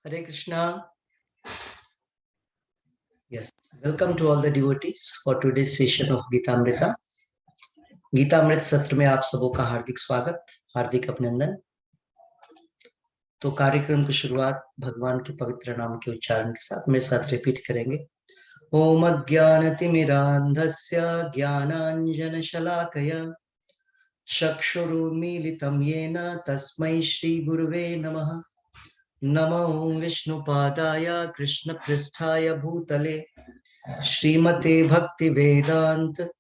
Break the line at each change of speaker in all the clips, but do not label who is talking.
Hare Krishna. Yes, welcome to all the devotees for today's session of Gita Amrita. Gita अमृत सत्र में आप सबों का हार्दिक स्वागत, हार्दिक अभिनंदन। तो कार्यक्रम की शुरुआत भगवान के पवित्र नाम के उच्चारण के साथ मेरे साथ रिपीट करेंगे। ओम अज्ञानतिमिरान्धस्य ज्ञानाञ्जनशलाकया चक्षुरुन्मीलितं येन तस्मै श्रीगुरुवे नमः। नमो विष्णुपादाय कृष्णपृष्ठाय भूतले श्रीमते भक्ति वेदांत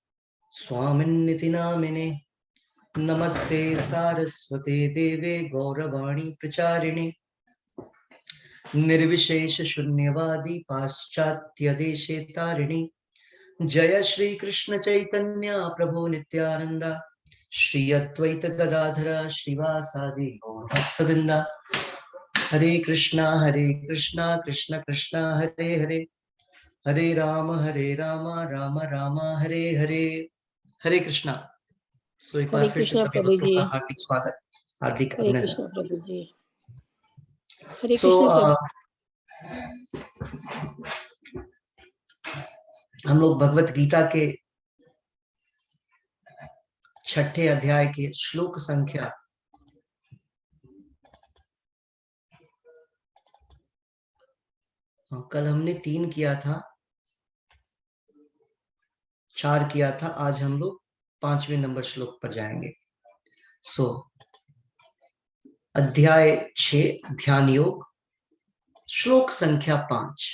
स्वामिन्निति नामिने। नमस्ते सारस्वते देवे गौरवाणी प्रचारिणे निर्विशेष शून्यवादी पाश्चात्य देशे तारिणी। जय श्री कृष्ण चैतन्य प्रभु नित्यानंद श्री अद्वैत गदाधर श्रीवासादि गौर भक्तवृंदा। हरे कृष्णा कृष्ण कृष्ण हरे हरे, हरे राम राम राम हरे हरे। हरे कृष्णा। सो एक बार फिर से सभी भक्तों का हार्दिक स्वागत, हार्दिक
हरे कृष्णा प्रभु जी। हरे
सो हम लोग भगवत गीता के 6ठे अध्याय के श्लोक संख्या कल हमने 3 किया था, 4 किया था, आज हम लोग 5वें नंबर श्लोक पर जाएंगे। सो अध्याय 6 ध्यान योग, श्लोक संख्या 5।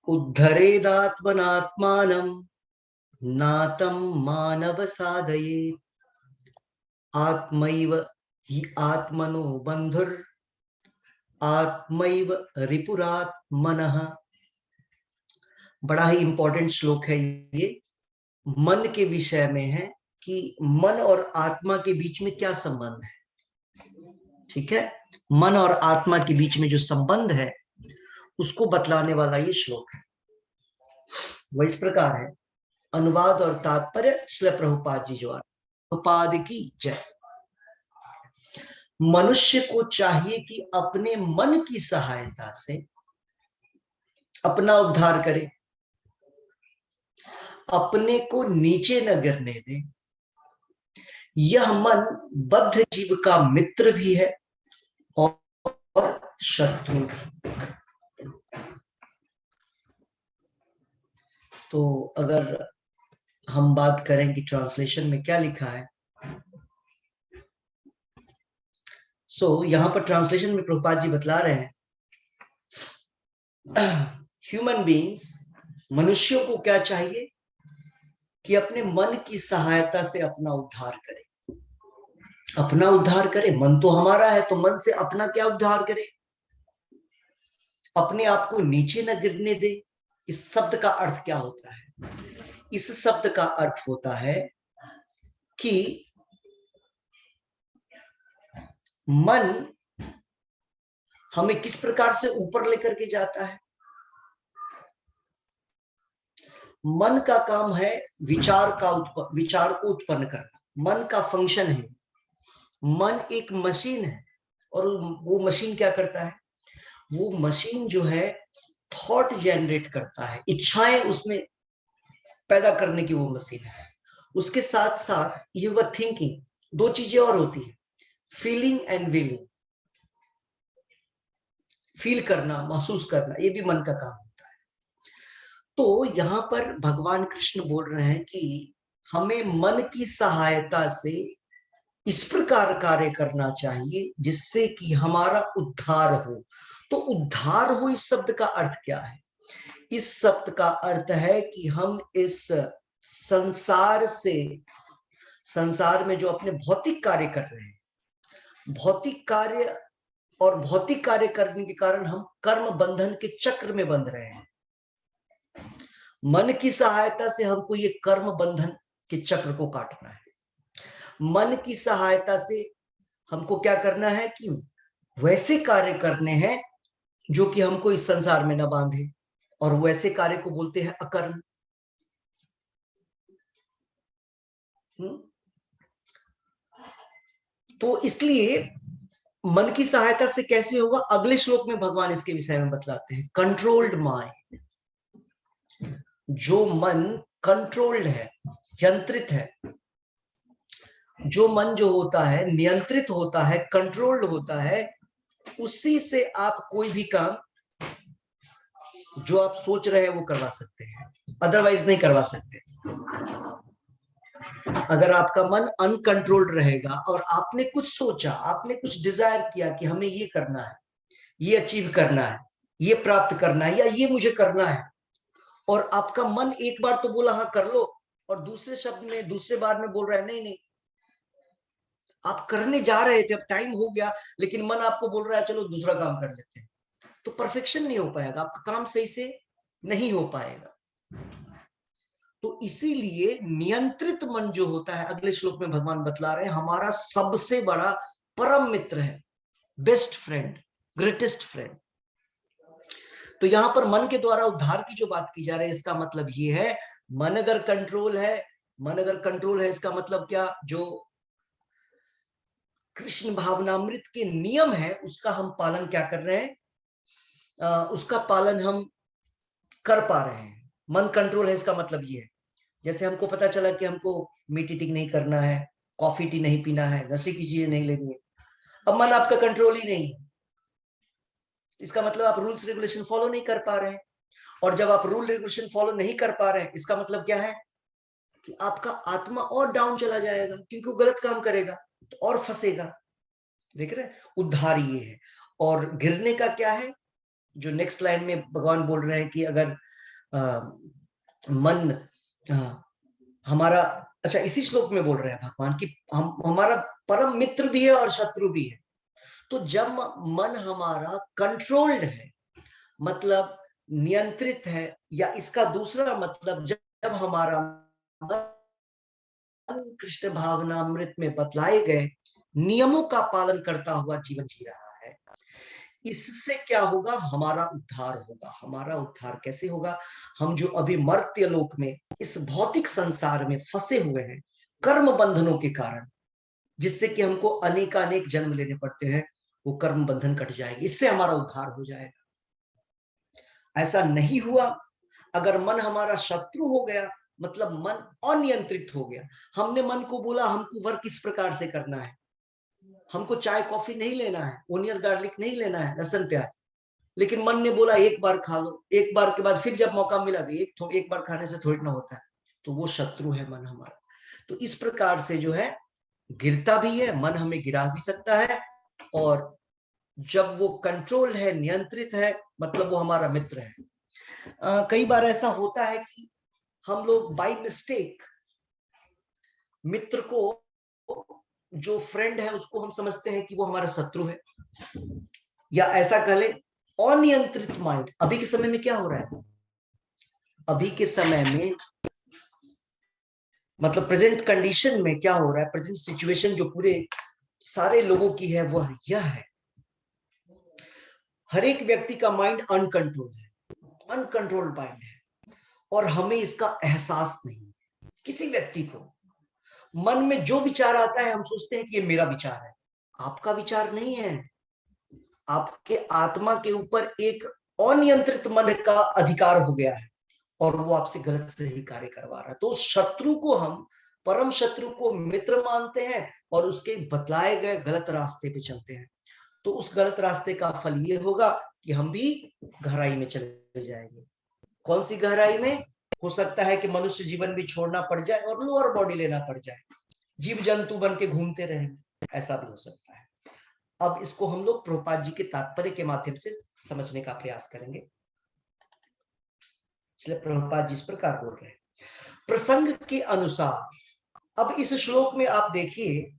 उद्धरेदात्मनात्मानं नातं मानव साधयेत् आत्मैव हि आत्मनो बंधुर आत्मैव रिपुरात्मनः। बड़ा ही इंपॉर्टेंट श्लोक है ये, मन के विषय में है कि मन और आत्मा के बीच में क्या संबंध है। ठीक है, मन और आत्मा के बीच में जो संबंध है उसको बतलाने वाला ये श्लोक है। वह इस प्रकार है। अनुवाद और तात्पर्य श्रील प्रभुपाद जी जो प्रभुपाद की जय। मनुष्य को चाहिए कि अपने मन की सहायता से अपना उद्धार करे, अपने को नीचे न गिरने दे। यह मन बद्ध जीव का मित्र भी है और शत्रु भी। तो अगर हम बात करें कि ट्रांसलेशन में क्या लिखा है, यहां पर ट्रांसलेशन में प्रभुपाद जी बतला रहे हैं, ह्यूमन बीइंग्स, मनुष्यों को क्या चाहिए कि अपने मन की सहायता से अपना उद्धार करे। अपना उद्धार करे, मन तो हमारा है, तो मन से अपना क्या उद्धार करे, अपने आप को नीचे न गिरने दे। इस शब्द का अर्थ क्या होता है? इस शब्द का अर्थ होता है कि मन हमें किस प्रकार से ऊपर लेकर के जाता है। मन का काम है विचार को उत्पन्न करना। मन का फंक्शन है, मन एक मशीन है, और वो मशीन क्या करता है? वो मशीन जो है थॉट जनरेट करता है, इच्छाएं उसमें पैदा करने की वो मशीन है। उसके साथ साथ ये वह थिंकिंग, दो चीजें और होती है, फीलिंग एंड विलिंग। फील करना, महसूस करना, ये भी मन का काम होता है। तो यहाँ पर भगवान कृष्ण बोल रहे हैं कि हमें मन की सहायता से इस प्रकार कार्य करना चाहिए जिससे कि हमारा उद्धार हो। तो उद्धार हो, इस शब्द का अर्थ क्या है? इस शब्द का अर्थ है कि हम इस संसार में जो अपने भौतिक कार्य कर रहे हैं, भौतिक कार्य और भौतिक कार्य करने के कारण हम कर्म बंधन के चक्र में बंध रहे हैं। मन की सहायता से हमको ये कर्म बंधन के चक्र को काटना है। मन की सहायता से हमको क्या करना है कि वैसे कार्य करने हैं जो कि हमको इस संसार में न बांधे, और वैसे कार्य को बोलते हैं अकर्म। तो इसलिए मन की सहायता से कैसे होगा, अगले श्लोक में भगवान इसके विषय में बतलाते हैं। कंट्रोल्ड माइंड, जो मन कंट्रोल्ड है, यंत्रित है, जो मन जो होता है नियंत्रित होता है, कंट्रोल्ड होता है, उसी से आप कोई भी काम जो आप सोच रहे हैं वो करवा सकते हैं, अदरवाइज नहीं करवा सकते। अगर आपका मन अनकंट्रोल्ड रहेगा और आपने कुछ सोचा, आपने कुछ डिजायर किया कि हमें ये करना है, ये अचीव करना है, ये प्राप्त करना है, या ये मुझे करना है, और आपका मन एक बार तो बोला हाँ कर लो, और दूसरे शब्द में दूसरे बार में बोल रहा है नहीं नहीं, आप करने जा रहे थे, अब टाइम हो गया, लेकिन मन आपको बोल रहा है चलो दूसरा काम कर लेते हैं, तो परफेक्शन नहीं हो पाएगा, आपका काम सही से नहीं हो पाएगा। तो इसीलिए नियंत्रित मन जो होता है, अगले श्लोक में भगवान बतला रहे हैं, हमारा सबसे बड़ा परम मित्र है, बेस्ट फ्रेंड, ग्रेटेस्ट फ्रेंड। तो यहां पर मन के द्वारा उद्धार की जो बात की जा रही है, इसका मतलब ये है, मन अगर कंट्रोल है, मन अगर कंट्रोल है, इसका मतलब क्या, जो कृष्ण भावनामृत के नियम है उसका हम पालन क्या कर रहे हैं, उसका पालन हम कर पा रहे हैं। मन कंट्रोल है इसका मतलब ये है, जैसे हमको पता चला कि हमको मीठी टी नहीं करना है, कॉफी टी नहीं पीना है, नशे की चीजें नहीं लेनी है, अब मन आपका कंट्रोल ही नहीं है, इसका मतलब आप रूल्स रेगुलेशन फॉलो नहीं कर पा रहे हैं। और जब आप रूल रेगुलेशन फॉलो नहीं कर पा रहे हैं, इसका मतलब क्या है कि आपका आत्मा और डाउन चला जाएगा, क्योंकि वो गलत काम करेगा तो और फंसेगा। देख रहे हैं, उद्धार ये है। और गिरने का क्या है, जो नेक्स्ट लाइन में भगवान बोल रहे हैं कि अगर मन हमारा, अच्छा इसी श्लोक में बोल रहे हैं भगवान कि हम हमारा परम मित्र भी है और शत्रु भी है। तो जब मन हमारा कंट्रोल्ड है, मतलब नियंत्रित है, या इसका दूसरा मतलब जब हमारा मन कृष्ण भावनामृत में बतलाए गए नियमों का पालन करता हुआ जीवन जी रहा है, इससे क्या होगा, हमारा उद्धार होगा। हमारा उद्धार कैसे होगा, हम जो अभी मर्त्य लोक में इस भौतिक संसार में फंसे हुए हैं कर्म बंधनों के कारण, जिससे कि हमको अनेकानेक जन्म लेने पड़ते हैं, वो कर्म बंधन कट जाएंगे, इससे हमारा उद्धार हो जाएगा। ऐसा नहीं हुआ, अगर मन हमारा शत्रु हो गया, मतलब मन अनियंत्रित हो गया, हमने मन को बोला हमको वर्क इस प्रकार से करना है, हमको चाय कॉफी नहीं लेना है, ओनियन गार्लिक नहीं लेना है, लहसुन प्याज, लेकिन मन ने बोला एक बार खा लो, एक बार के बाद फिर जब मौका मिला तो एक बार खाने से थोड़ी ना होता है, तो वो शत्रु है मन हमारा। तो इस प्रकार से जो है गिरता भी है मन, हमें गिरा भी सकता है, और जब वो कंट्रोल है, नियंत्रित है, मतलब वो हमारा मित्र है। कई बार ऐसा होता है कि हम लोग बाय मिस्टेक मित्र को, जो फ्रेंड है उसको हम समझते हैं कि वो हमारा शत्रु है, या ऐसा कह ले अनियंत्रित माइंड। अभी के समय में क्या हो रहा है, अभी के समय में मतलब प्रेजेंट कंडीशन में क्या हो रहा है, प्रेजेंट सिचुएशन जो पूरे सारे लोगों की है वह यह है, हर एक व्यक्ति का माइंड अनकंट्रोल्ड है, अनकंट्रोल्ड माइंड है, और हमें इसका एहसास नहीं है। किसी व्यक्ति को मन में जो विचार आता है हम सोचते हैं कि ये मेरा विचार है, आपका विचार नहीं है, आपके आत्मा के ऊपर एक अनियंत्रित मन का अधिकार हो गया है, और वो आपसे गलत सही कार्य करवा रहा है। तो शत्रु को हम, परम शत्रु को मित्र मानते हैं, और उसके बतलाए गए गलत रास्ते पे चलते हैं, तो उस गलत रास्ते का फल ये होगा कि हम भी गहराई में चले जाएंगे। कौन सी गहराई में, हो सकता है कि मनुष्य जीवन भी छोड़ना पड़ जाए और लोअर बॉडी लेना पड़ जाए, जीव जंतु बन के घूमते रहेंगे, ऐसा भी हो सकता है। अब इसको हम लोग प्रभुपाद जी के तात्पर्य के माध्यम से समझने का प्रयास करेंगे। इसलिए प्रभुपाद जी इस प्रकार बोल रहे हैं प्रसंग के अनुसार। अब इस श्लोक में आप देखिए,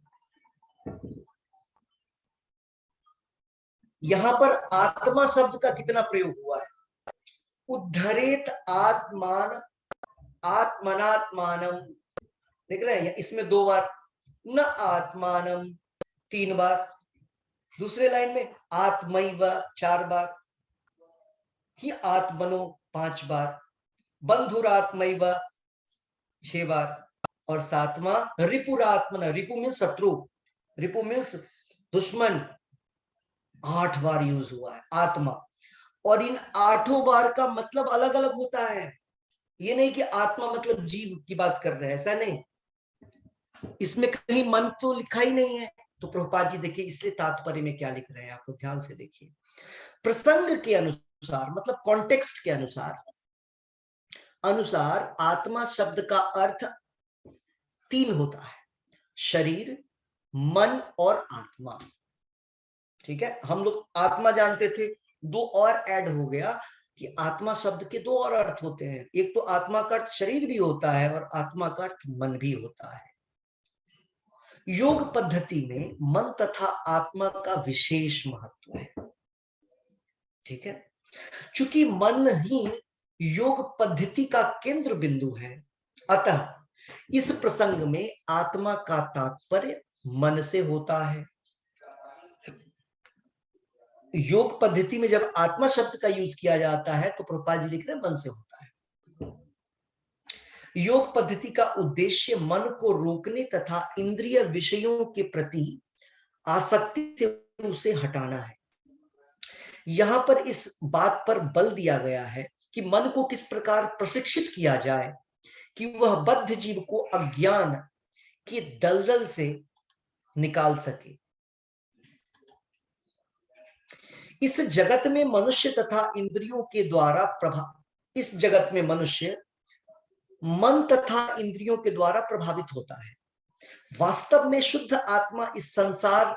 यहां पर आत्मा शब्द का कितना प्रयोग हुआ है। उद्धरेत आत्मान आत्मनात्मानम, देख रहे हैं, इसमें 2 बार, न आत्मानम 3 बार, दूसरे लाइन में आत्मैव 4 बार, ही आत्मनो 5 बार, बंधुरात्मैव 6 बार, और सातवां रिपुरात्मन, रिपु मीन्स शत्रु, रिपु मीन्स दुश्मन, 8 बार यूज हुआ है आत्मा। और इन 8 बार का मतलब अलग अलग होता है। ये नहीं कि आत्मा मतलब जीव की बात कर रहे हैं, ऐसा नहीं, इसमें कहीं मन तो लिखा ही नहीं है। तो प्रभुपाद जी देखिए इसलिए तात्पर्य में क्या लिख रहे हैं, आप लोग ध्यान से देखिए। प्रसंग के अनुसार मतलब कॉन्टेक्स्ट के अनुसार आत्मा शब्द का अर्थ 3 होता है, शरीर, मन और आत्मा। ठीक है, हम लोग आत्मा जानते थे, 2 और ऐड हो गया कि आत्मा शब्द के 2 और अर्थ होते हैं। एक तो आत्मा का अर्थ शरीर भी होता है और आत्मा का अर्थ मन भी होता है। योग पद्धति में मन तथा आत्मा का विशेष महत्व है। ठीक है, चूंकि मन ही योग पद्धति का केंद्र बिंदु है, अतः इस प्रसंग में आत्मा का तात्पर्य मन से होता है। योग पद्धति में जब आत्मा शब्द का यूज किया जाता है तो प्रभुपाद जी लिख रहे हैं मन से होता है। योग पद्धति का उद्देश्य मन को रोकने तथा इंद्रिय विषयों के प्रति आसक्ति से उसे हटाना है। यहां पर इस बात पर बल दिया गया है कि मन को किस प्रकार प्रशिक्षित किया जाए कि वह बद्ध जीव को अज्ञान के दलदल से निकाल सके। इस जगत में मनुष्य तथा इंद्रियों के द्वारा इस जगत में मनुष्य मन तथा इंद्रियों के द्वारा प्रभावित होता है। वास्तव में शुद्ध आत्मा इस संसार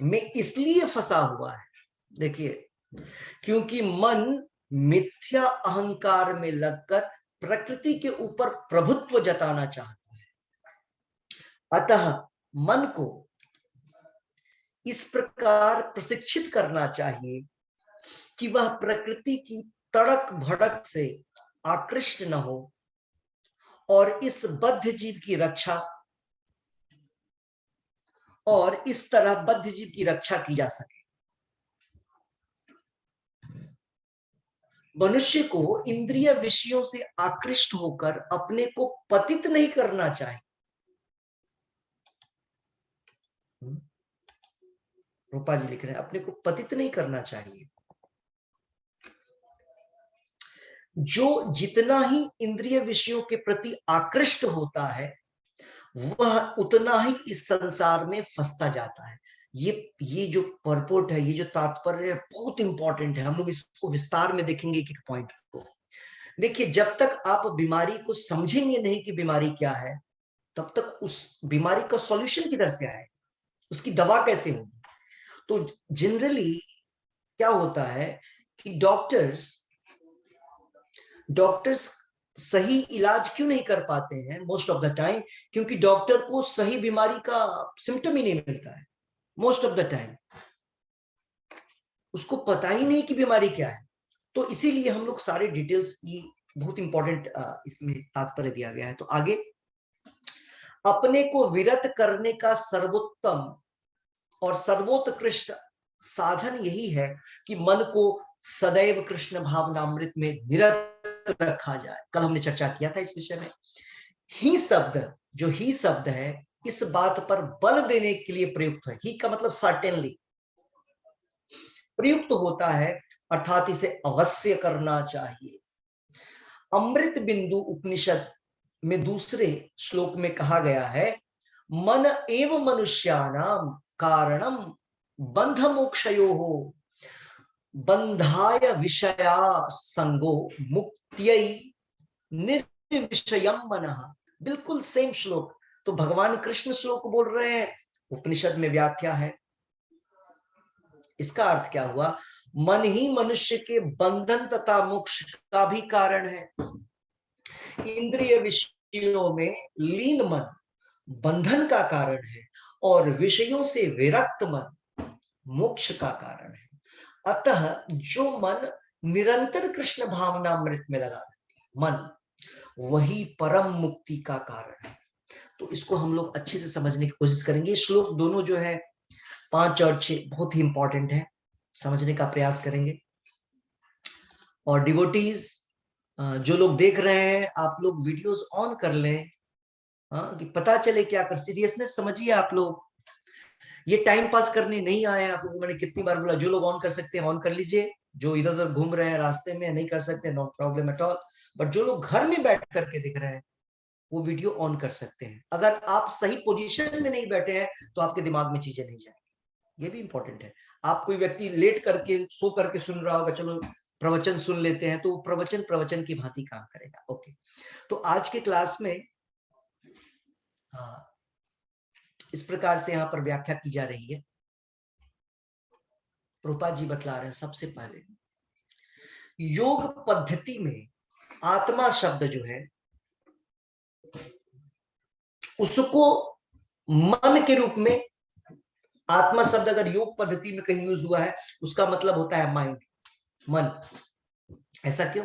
में इसलिए फंसा हुआ है, देखिए, क्योंकि मन मिथ्या अहंकार में लगकर प्रकृति के ऊपर प्रभुत्व जताना चाहता है। अतः मन को इस प्रकार प्रशिक्षित करना चाहिए कि वह प्रकृति की तड़क भड़क से आकृष्ट न हो और इस बद्ध जीव की रक्षा, और इस तरह बद्ध जीव की रक्षा की जा सके। मनुष्य को इंद्रिय विषयों से आकृष्ट होकर अपने को पतित नहीं करना चाहिए। रूपा जी लिख रहे हैं अपने को पतित नहीं करना चाहिए। जो जितना ही इंद्रिय विषयों के प्रति आकृष्ट होता है वह उतना ही इस संसार में फंसता जाता है। ये जो परपोर्ट है, ये जो तात्पर्य है, बहुत इंपॉर्टेंट है। हम लोग इसको विस्तार में देखेंगे एक एक पॉइंट को। देखिए, जब तक आप बीमारी को समझेंगे नहीं कि बीमारी क्या है, तब तक उस बीमारी का सॉल्यूशन किधर से आए, उसकी दवा कैसे होगी। तो जनरली क्या होता है कि डॉक्टर्स सही इलाज क्यों नहीं कर पाते हैं मोस्ट ऑफ द टाइम, क्योंकि डॉक्टर को सही बीमारी का सिम्टम ही नहीं मिलता है। मोस्ट ऑफ द टाइम उसको पता ही नहीं कि बीमारी क्या है। तो इसीलिए हम लोग सारे डिटेल्स, ये बहुत इंपॉर्टेंट इसमें तात्पर्य दिया गया है। तो आगे, अपने को विरत करने का सर्वोत्तम और सर्वोत्कृष्ट साधन यही है कि मन को सदैव कृष्ण भावनामृत में निरत रखा जाए। कल हमने चर्चा किया था इस विषय में। ही शब्द, जो ही शब्द है, इस बात पर बल देने के लिए प्रयुक्त है। ही का मतलब सर्टेनली प्रयुक्त होता है, अर्थात इसे अवश्य करना चाहिए। अमृत बिंदु उपनिषद में दूसरे श्लोक में कहा गया है, मन एव मनुष्यानाम कारणम बंध मोक्षयोः बंधाय विषया संगो मुक्त्यै निर्विषयम मनः। बिल्कुल सेम श्लोक। तो भगवान कृष्ण श्लोक बोल रहे हैं, उपनिषद में व्याख्या है। इसका अर्थ क्या हुआ, मन ही मनुष्य के बंधन तथा मोक्ष का भी कारण है। इंद्रिय विषयों में लीन मन बंधन का कारण है और विषयों से विरक्त मन मोक्ष का कारण है। अतः जो मन निरंतर कृष्ण भावनामृत में लगा रहता है, मन वही परम मुक्ति का कारण है। तो इसको हम लोग अच्छे से समझने की कोशिश करेंगे। श्लोक दोनों जो है 5 और 6 बहुत ही इंपॉर्टेंट है, समझने का प्रयास करेंगे। और डिवोटीज जो लोग देख रहे हैं, आप लोग वीडियोस ऑन कर लें हाँ, कि पता चले क्या कर, सीरियसनेस समझिए आप लोग। ये टाइम पास करने नहीं आए आप लोग। मैंने कितनी बार बोला, जो लोग ऑन कर सकते हैं ऑन कर लीजिए, जो इधर उधर घूम रहे हैं रास्ते में नहीं कर सकते, no problem at all. But जो लोग घर में बैठ करके दिख रहे हैं वो वीडियो ऑन कर सकते हैं। अगर आप सही पोजीशन में नहीं बैठे हैं तो आपके दिमाग में चीजें नहीं जाएंगी, ये भी इंपॉर्टेंट है। आप कोई व्यक्ति लेट करके सो करके सुन रहा होगा, चलो प्रवचन सुन लेते हैं, तो प्रवचन प्रवचन की भांति काम करेगा। ओके, तो आज के क्लास में हाँ, इस प्रकार से यहाँ पर व्याख्या की जा रही है। प्रभुपाद जी बतला रहे हैं, सबसे पहले योग पद्धति में आत्मा शब्द जो है उसको मन के रूप में, आत्मा शब्द अगर योग पद्धति में कहीं यूज हुआ है उसका मतलब होता है माइंड, मन। ऐसा क्यों?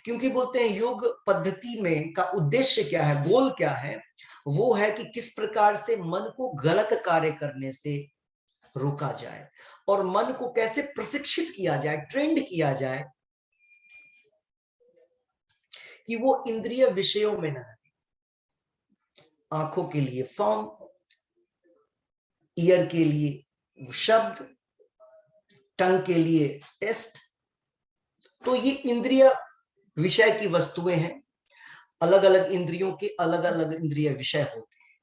क्योंकि बोलते हैं योग पद्धति में का उद्देश्य क्या है, गोल क्या है, वो है कि किस प्रकार से मन को गलत कार्य करने से रोका जाए और मन को कैसे प्रशिक्षित किया जाए, ट्रेंड किया जाए कि वो इंद्रिय विषयों में न रहे। आंखों के लिए फॉर्म, ईयर के लिए शब्द, टंग के लिए टेस्ट। तो ये इंद्रिय विषय की वस्तुएं हैं, अलग अलग इंद्रियों के अलग अलग इंद्रिय विषय होते हैं।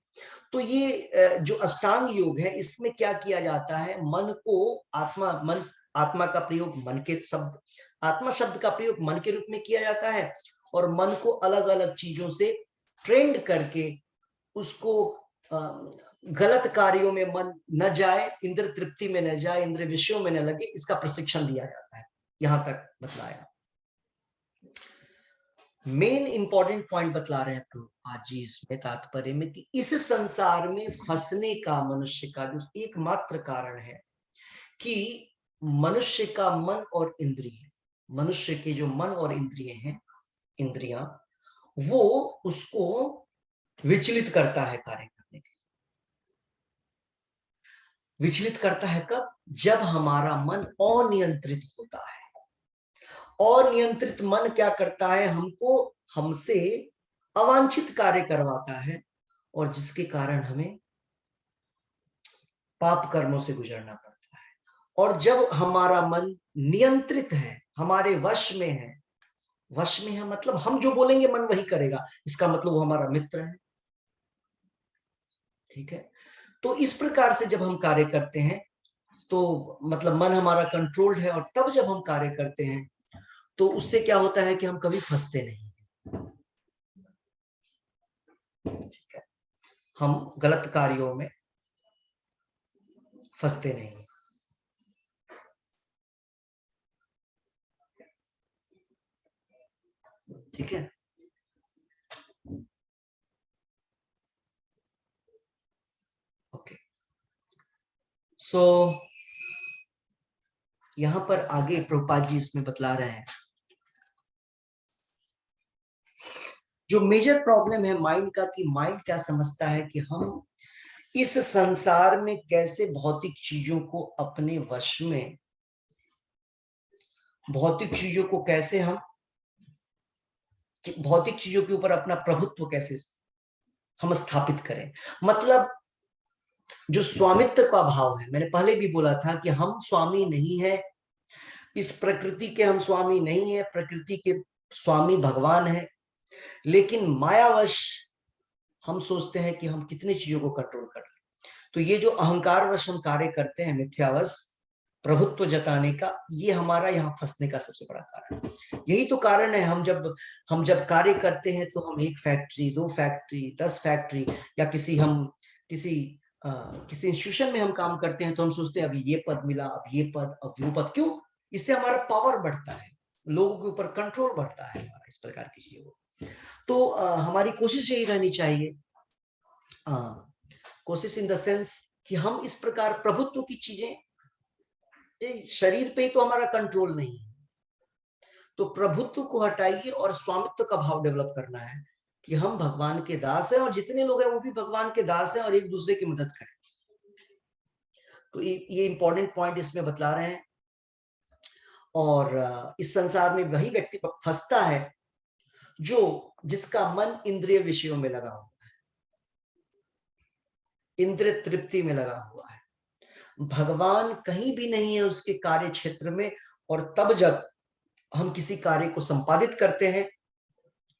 तो ये जो अष्टांग योग है, इसमें क्या किया जाता है, मन को आत्मा का प्रयोग मन के शब्द, आत्मा शब्द का प्रयोग मन के रूप में किया जाता है और मन को अलग अलग चीजों से ट्रेंड करके उसको गलत कार्यों में मन न जाए, इंद्र तृप्ति में न जाए, इंद्र विषयों में न लगे, इसका प्रशिक्षण दिया जाता है। यहां तक बतलाया। मेन इंपॉर्टेंट पॉइंट बतला रहे हैं तो आज जी इसमें तात्पर्य में कि इस संसार में फंसने का मनुष्य का जो एकमात्र कारण है कि मनुष्य का मन और इंद्रिय, मनुष्य के जो मन और इंद्रिय हैं, इंद्रियां, वो उसको विचलित करता है कार्य करने के। विचलित करता है कब? जब हमारा मन अनियंत्रित होता है। अनियंत्रित मन क्या करता है, हमको हमसे अवांछित कार्य करवाता है और जिसके कारण हमें पाप कर्मों से गुजरना पड़ता है। और जब हमारा मन नियंत्रित है, हमारे वश में है, वश में है मतलब हम जो बोलेंगे मन वही करेगा, इसका मतलब वो हमारा मित्र है। ठीक है, तो इस प्रकार से जब हम कार्य करते हैं तो मतलब मन हमारा कंट्रोल्ड है, और तब जब हम कार्य करते हैं तो उससे क्या होता है कि हम कभी फंसते नहीं। ठीक है, हम गलत कार्यों में फंसते नहीं। ठीक है, ओके। सो यहां पर आगे प्रभुपाद जी इसमें बतला रहे हैं जो मेजर प्रॉब्लम है माइंड का, कि माइंड क्या समझता है कि हम इस संसार में कैसे भौतिक चीजों को अपने वश में, भौतिक चीजों को कैसे हम, भौतिक चीजों के ऊपर अपना प्रभुत्व कैसे हम स्थापित करें। मतलब जो स्वामित्व का भाव है, मैंने पहले भी बोला था कि हम स्वामी नहीं है, इस प्रकृति के हम स्वामी नहीं है, प्रकृति के स्वामी भगवान है। लेकिन मायावश हम सोचते हैं कि हम कितनी चीजों को कंट्रोल कर लें। तो ये जो अहंकारवश हम कार्य करते हैं, मिथ्यावश प्रभुत्व जताने का, ये हमारा यहाँ फंसने का सबसे बड़ा कारण है। यही तो कारण है, हम जब कार्य करते हैं तो हम एक फैक्ट्री, 2 फैक्ट्री, 10 फैक्ट्री, या किसी इंस्टीट्यूशन में हम काम करते हैं तो हम सोचते हैं अभी ये पद मिला, अब ये पद, अब वो पद। क्यों? इससे हमारा पावर बढ़ता है, लोगों के ऊपर कंट्रोल बढ़ता है हमारा, इस प्रकार की चीजें। तो हमारी कोशिश यही रहनी चाहिए, कोशिश इन द सेंस कि हम इस प्रकार प्रभुत्व की चीजें, शरीर पे तो हमारा कंट्रोल नहीं है, तो प्रभुत्व को हटाइए और स्वामित्व का भाव डेवलप करना है कि हम भगवान के दास हैं और जितने लोग हैं वो भी भगवान के दास हैं और एक दूसरे की मदद करें। तो ये इंपॉर्टेंट पॉइंट इसमें बतला रहे हैं। और इस संसार में वही व्यक्ति फंसता है जो जिसका मन इंद्रिय विषयों में लगा हुआ है। इंद्र तृप्ति में लगा हुआ है, भगवान कहीं भी नहीं है उसके कार्य क्षेत्र में। और तब जब हम किसी कार्य को संपादित करते हैं,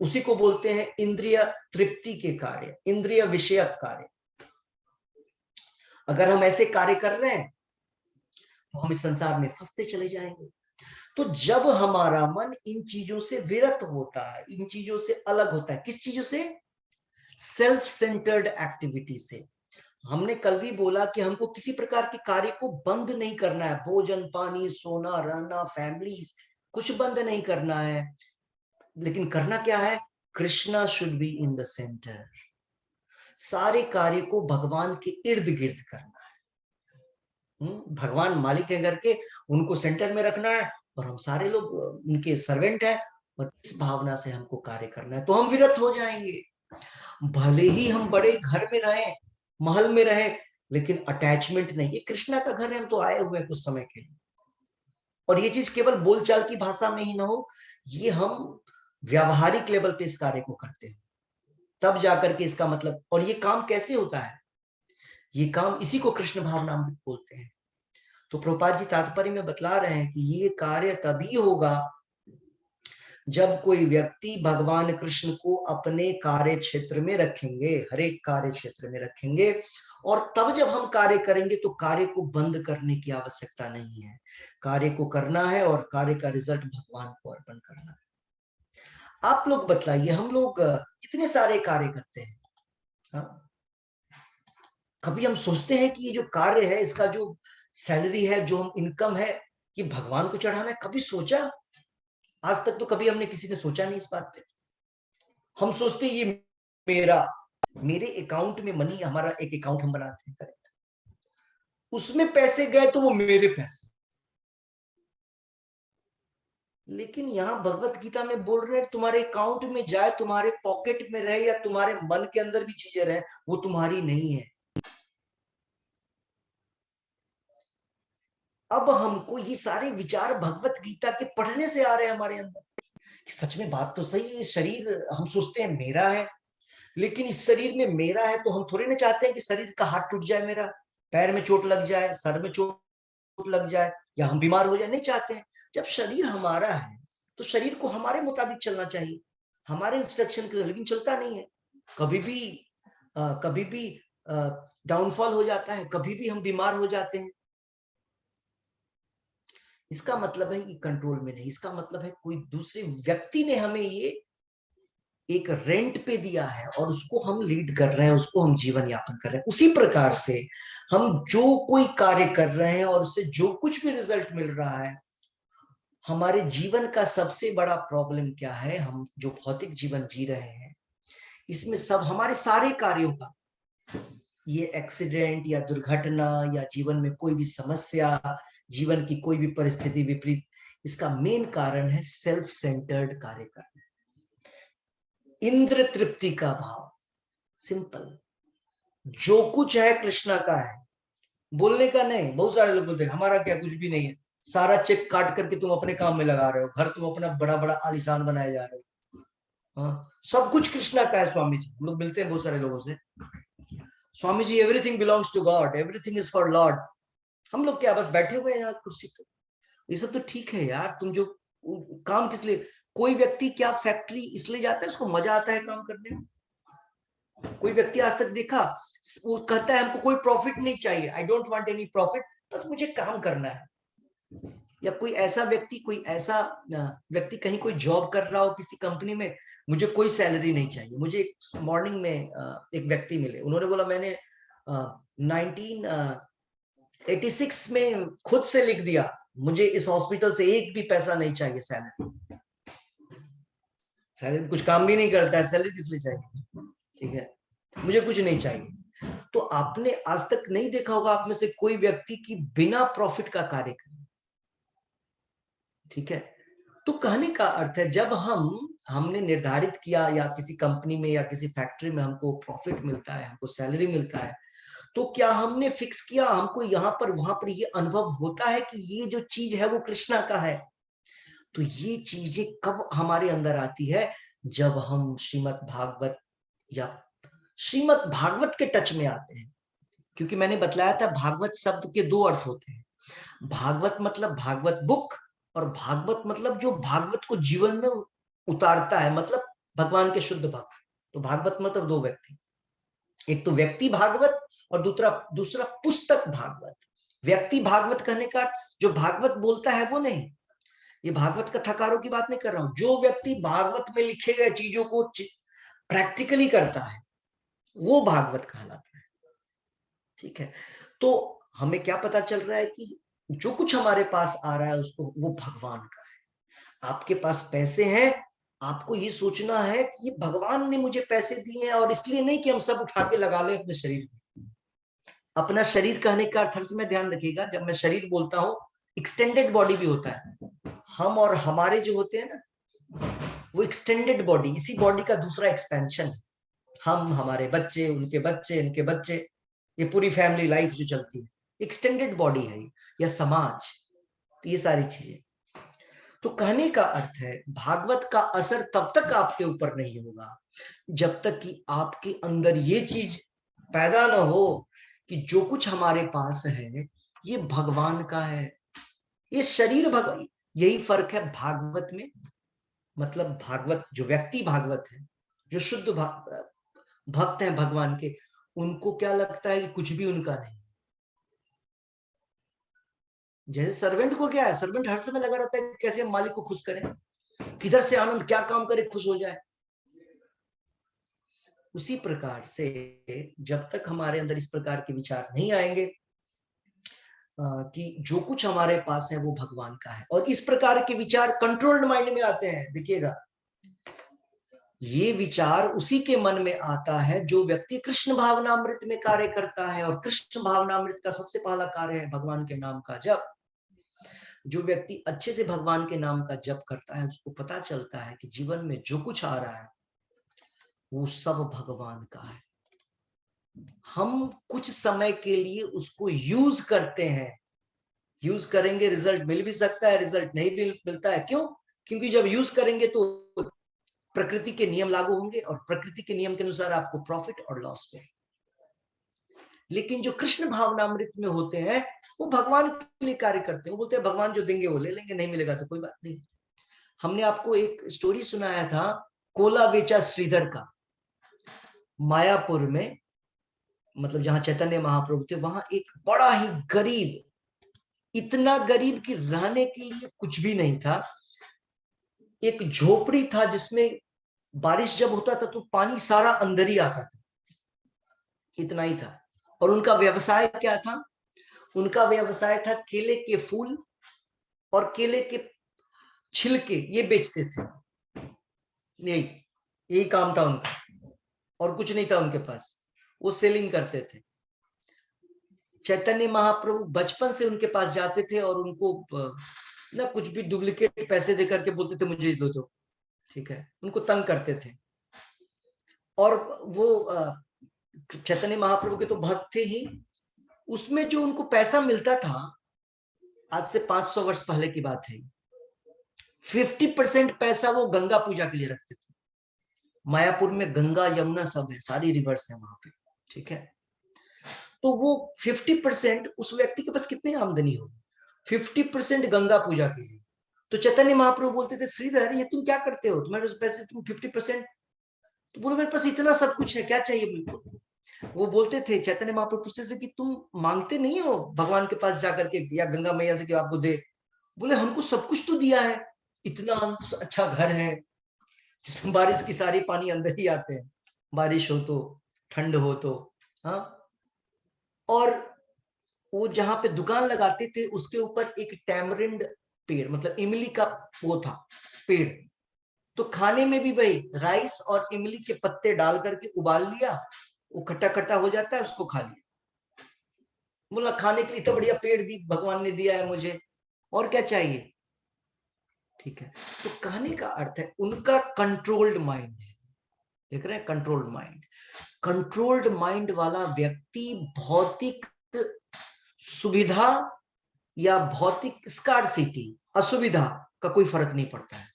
उसी को बोलते हैं इंद्रिय तृप्ति के कार्य, इंद्रिय विषयक कार्य। अगर हम ऐसे कार्य कर रहे हैं तो हम इस संसार में फंसते चले जाएंगे। तो जब हमारा मन इन चीजों से विरत होता है, इन चीजों से अलग होता है, किस चीजों से? सेल्फ सेंटर्ड एक्टिविटी से। हमने कल भी बोला कि हमको किसी प्रकार के कार्य को बंद नहीं करना है, भोजन पानी सोना रहना फैमिली कुछ बंद नहीं करना है, लेकिन करना क्या है? Krishna should be in the centre. सारे कार्य को भगवान के इर्द गिर्द करना है। भगवान मालिक है करके उनको सेंटर में रखना है, और हम सारे लोग उनके सर्वेंट हैं, और इस भावना से हमको कार्य करना है, तो हम विरत हो जाएंगे। भले ही हम बड़े घर में रहें, महल में रहें, लेकिन अटैचमेंट नहीं। ये कृष्णा का घर है, हम तो आए हुए हैं कुछ समय के लिए। और ये चीज केवल बोलचाल की भाषा में ही ना हो, ये हम व्यावहारिक लेवल पे इस कार्य को करते हैं, तब जाकर के इसका मतलब। और ये काम कैसे होता है? ये काम, इसी को कृष्ण भावनामृत बोलते हैं। तो प्रभुपाद जी तात्पर्य में बतला रहे हैं कि ये कार्य तभी होगा जब कोई व्यक्ति भगवान कृष्ण को अपने कार्य क्षेत्र में रखेंगे, हर एक कार्य क्षेत्र में रखेंगे। और तब जब हम कार्य करेंगे तो कार्य को बंद करने की आवश्यकता नहीं है, कार्य को करना है और कार्य का रिजल्ट भगवान को अर्पण करना है। आप लोग बतलाइए, हम लोग इतने सारे कार्य करते हैं, हाँ? कभी हम सोचते हैं कि ये जो कार्य है, इसका जो सैलरी है, जो हम इनकम है, ये भगवान को चढ़ाना है? कभी सोचा? आज तक तो कभी हमने किसी ने सोचा नहीं इस बात पे। हम सोचते ये मेरा, मेरे अकाउंट में मनी, हमारा एक अकाउंट हम बनाते हैं, करेक्ट, उसमें पैसे गए तो वो मेरे पैसे। लेकिन यहां भगवत गीता में बोल रहे हैं तुम्हारे अकाउंट में जाए, तुम्हारे पॉकेट में रहे, या तुम्हारे मन के अंदर भी चीजें रहे, वो तुम्हारी नहीं है। अब हमको ये सारे विचार भगवत गीता के पढ़ने से आ रहे हैं हमारे अंदर कि सच में बात तो सही है, शरीर हम सोचते हैं मेरा है, लेकिन इस शरीर में मेरा है तो हम थोड़ी ना चाहते हैं कि शरीर का हाथ टूट जाए, मेरा पैर में चोट लग जाए, सर में चोट लग जाए, या हम बीमार हो जाए, नहीं चाहते हैं। जब शरीर हमारा है तो शरीर को हमारे मुताबिक चलना चाहिए, हमारे इंस्ट्रक्शन के, लेकिन चलता नहीं है। कभी भी डाउनफॉल हो जाता है, कभी भी हम बीमार हो जाते हैं। इसका मतलब है कि कंट्रोल में नहीं, इसका मतलब है कोई दूसरे व्यक्ति ने हमें ये एक रेंट पे दिया है और उसको हम लीड कर रहे हैं, उसको हम जीवन यापन कर रहे हैं। उसी प्रकार से हम जो कोई कार्य कर रहे हैं और उससे जो कुछ भी रिजल्ट मिल रहा है, हमारे जीवन का सबसे बड़ा प्रॉब्लम क्या है? हम जो भौतिक जीवन जी रहे हैं, इसमें सब हमारे सारे कार्यों का, ये एक्सीडेंट या दुर्घटना या जीवन में कोई भी समस्या, जीवन की कोई भी परिस्थिति विपरीत, इसका मेन कारण है सेल्फ सेंटर्ड कार्य करना, इंद्र तृप्ति का भाव। सिंपल, जो कुछ है कृष्णा का है, बोलने का नहीं। बहुत सारे लोग बोलते हैं हमारा क्या, कुछ भी नहीं है, सारा चेक काट करके तुम अपने काम में लगा रहे हो, घर तुम अपना बड़ा बड़ा आलीशान बनाए जा रहे हो, हाँ सब कुछ कृष्णा का है। स्वामी जी, हम लोग मिलते हैं बहुत सारे लोगों से, Swami ji everything belongs to God, everything is for Lord. हम लोग क्या बस बैठे हुए हैं यहाँ कुर्सी पे? ये सब तो ठीक है यार, तुम जो काम किस लिए, कोई व्यक्ति क्या फैक्ट्री इसलिए जाता है, उसको मजा आता है काम करने में? कोई व्यक्ति आज तक देखा वो कहता है हमको कोई प्रॉफिट नहीं चाहिए, I don't want any profit, बस मुझे काम करना है? या कोई ऐसा व्यक्ति, कोई ऐसा व्यक्ति कहीं कोई जॉब कर रहा हो किसी कंपनी में, मुझे कोई सैलरी नहीं चाहिए। मुझे मॉर्निंग में एक व्यक्ति मिले, उन्होंने बोला मैंने 1986 में खुद से लिख दिया, मुझे इस हॉस्पिटल से एक भी पैसा नहीं चाहिए सैलरी। सैलरी कुछ काम भी नहीं करता है, सैलरी किस लिए चाहिए? ठीक है, मुझे कुछ नहीं चाहिए। तो आपने आज तक नहीं देखा होगा आप में से कोई व्यक्ति की बिना प्रॉफिट का कार्य करे, ठीक है? तो कहने का अर्थ है जब हमने निर्धारित किया, या किसी कंपनी में या किसी फैक्ट्री में हमको प्रॉफिट मिलता है, हमको सैलरी मिलता है, तो क्या हमने फिक्स किया हमको यहाँ पर वहां पर ये अनुभव होता है कि ये जो चीज है वो कृष्णा का है? तो ये चीजें कब हमारे अंदर आती है? जब हम श्रीमद् भागवत या श्रीमद् भागवत के टच में आते हैं, क्योंकि मैंने बतलाया था भागवत शब्द के दो अर्थ होते हैं। भागवत मतलब भागवत बुक, और भागवत मतलब जो भागवत को जीवन में उतारता है, मतलब भगवान के शुद्ध भक्त। तो भागवत मतलब दो व्यक्ति, एक तो व्यक्ति भागवत और दूसरा दूसरा पुस्तक भागवत। व्यक्ति भागवत कहने का जो भागवत बोलता है वो नहीं, ये भागवत कथाकारों की बात नहीं कर रहा हूं। जो व्यक्ति भागवत में लिखे गए चीजों को प्रैक्टिकली करता है वो भागवत कहलाता है। ठीक है, तो हमें क्या पता चल रहा है कि जो कुछ हमारे पास आ रहा है उसको वो भगवान का है। आपके पास पैसे हैं, आपको ये सोचना है कि ये भगवान ने मुझे पैसे दिए हैं, और इसलिए नहीं कि हम सब उठा के लगा ले अपने शरीर में। अपना शरीर कहने का अर्थ में ध्यान रखिएगा, जब मैं शरीर बोलता हूं एक्सटेंडेड बॉडी भी होता है। हम और हमारे जो होते हैं ना, वो एक्सटेंडेड बॉडी, इसी बॉडी का दूसरा एक्सपेंशन है। हम, हमारे बच्चे, उनके बच्चे, इनके बच्चे, ये पूरी फैमिली लाइफ जो चलती है, एक्सटेंडेड बॉडी है, या समाज, तो ये सारी चीजें। तो कहने का अर्थ है भागवत का असर तब तक आपके ऊपर नहीं होगा जब तक कि आपके अंदर ये चीज पैदा ना हो कि जो कुछ हमारे पास है ये भगवान का है। ये शरीर भगवान, यही फर्क है भागवत में। मतलब भागवत, जो व्यक्ति भागवत है, जो शुद्ध भक्त हैं भगवान के, उनको क्या लगता है कि कुछ भी उनका नहीं। जैसे सर्वेंट को क्या है, सर्वेंट हर समय लगा रहता है कि कैसे हम मालिक को खुश करें, किधर से आनंद, क्या काम करे खुश हो जाए। उसी प्रकार से जब तक हमारे अंदर इस प्रकार के विचार नहीं आएंगे कि जो कुछ हमारे पास है वो भगवान का है, और इस प्रकार के विचार कंट्रोल्ड माइंड में आते हैं। देखिएगा, ये विचार उसी के मन में आता है जो व्यक्ति कृष्ण भावनामृत में कार्य करता है, और कृष्ण भावनामृत का सबसे पहला कार्य है भगवान के नाम का जप। जो व्यक्ति अच्छे से भगवान के नाम का जप करता है उसको पता चलता है कि जीवन में जो कुछ आ रहा है वो सब भगवान का है। हम कुछ समय के लिए उसको यूज करते हैं, यूज करेंगे, रिजल्ट मिल भी सकता है, रिजल्ट नहीं भी मिलता है। क्यों? क्योंकि जब यूज करेंगे तो प्रकृति के नियम लागू होंगे, और प्रकृति के नियम के अनुसार आपको प्रॉफिट और लॉस में। लेकिन जो कृष्ण भावनामृत में होते हैं वो भगवान के लिए कार्य करते हैं। वो बोलते हैं भगवान जो देंगे वो ले लेंगे, नहीं मिलेगा तो कोई बात नहीं। हमने आपको एक स्टोरी सुनाया था कोला बेचा श्रीधर का। मायापुर में, मतलब जहां चैतन्य महाप्रभु थे, वहां एक बड़ा ही गरीब, इतना गरीब कि रहने के लिए कुछ भी नहीं था, एक झोपड़ी था जिसमें बारिश जब होता था तो पानी सारा अंदर ही आता था, इतना ही था। और उनका व्यवसाय क्या था? उनका व्यवसाय था केले के फूल और केले के छिलके, ये बेचते थे। यही काम था उनका, और कुछ नहीं था उनके पास, वो सेलिंग करते थे। चैतन्य महाप्रभु बचपन से उनके पास जाते थे और उनको ना कुछ भी डुप्लीकेट पैसे देकर के बोलते थे मुझे दो दो, ठीक है, उनको तंग करते थे। और वो चैतन्य महाप्रभु के तो भक्त थे ही, उसमें जो उनको पैसा मिलता था, आज से 500 वर्ष पहले की बात है, 50% पैसा वो गंगा पूजा के लिए रखते थे। मायापुर में गंगा यमुना सब है, सारी रिवर्स है वहां पे, ठीक है। तो वो 50% उस व्यक्ति के पास कितनी आमदनी होगी? 50% गंगा पूजा के लिए। तो चैतन्य महाप्रभु बोलते थे श्रीधर ये तुम क्या करते हो, तुम्हारे पैसे तुम 50%? तो बोलो मेरे पास इतना सब कुछ है, क्या चाहिए बिल्कुल। वो बोलते थे, चैतन्य महाप्रभु पूछते थे कि तुम मांगते नहीं हो भगवान के पास जाकर के या गंगा मैया से कि आपको दे? बोले हमको सब कुछ तो दिया है, इतना अच्छा घर है जिसमें बारिश की सारी पानी अंदर ही आते हैं, बारिश हो तो, ठंड हो तो, हाँ। और वो जहां पे दुकान लगाते थे उसके ऊपर एक टैमरिंड पेड़, मतलब इमली का वो था पेड़। तो खाने में भी वही राइस और इमली के पत्ते डाल करके उबाल लिया, वो खट्टा खट्टा हो जाता है, उसको खा लिया। बोला खाने के लिए तो बढ़िया पेड़ दी भगवान ने दिया है मुझे, और क्या चाहिए? ठीक है, तो कहने का अर्थ है उनका कंट्रोल्ड माइंड है। देख रहे हैं, कंट्रोल्ड माइंड। कंट्रोल्ड माइंड वाला व्यक्ति भौतिक सुविधा या भौतिक स्कार्सिटी, असुविधा का कोई फर्क नहीं पड़ता है,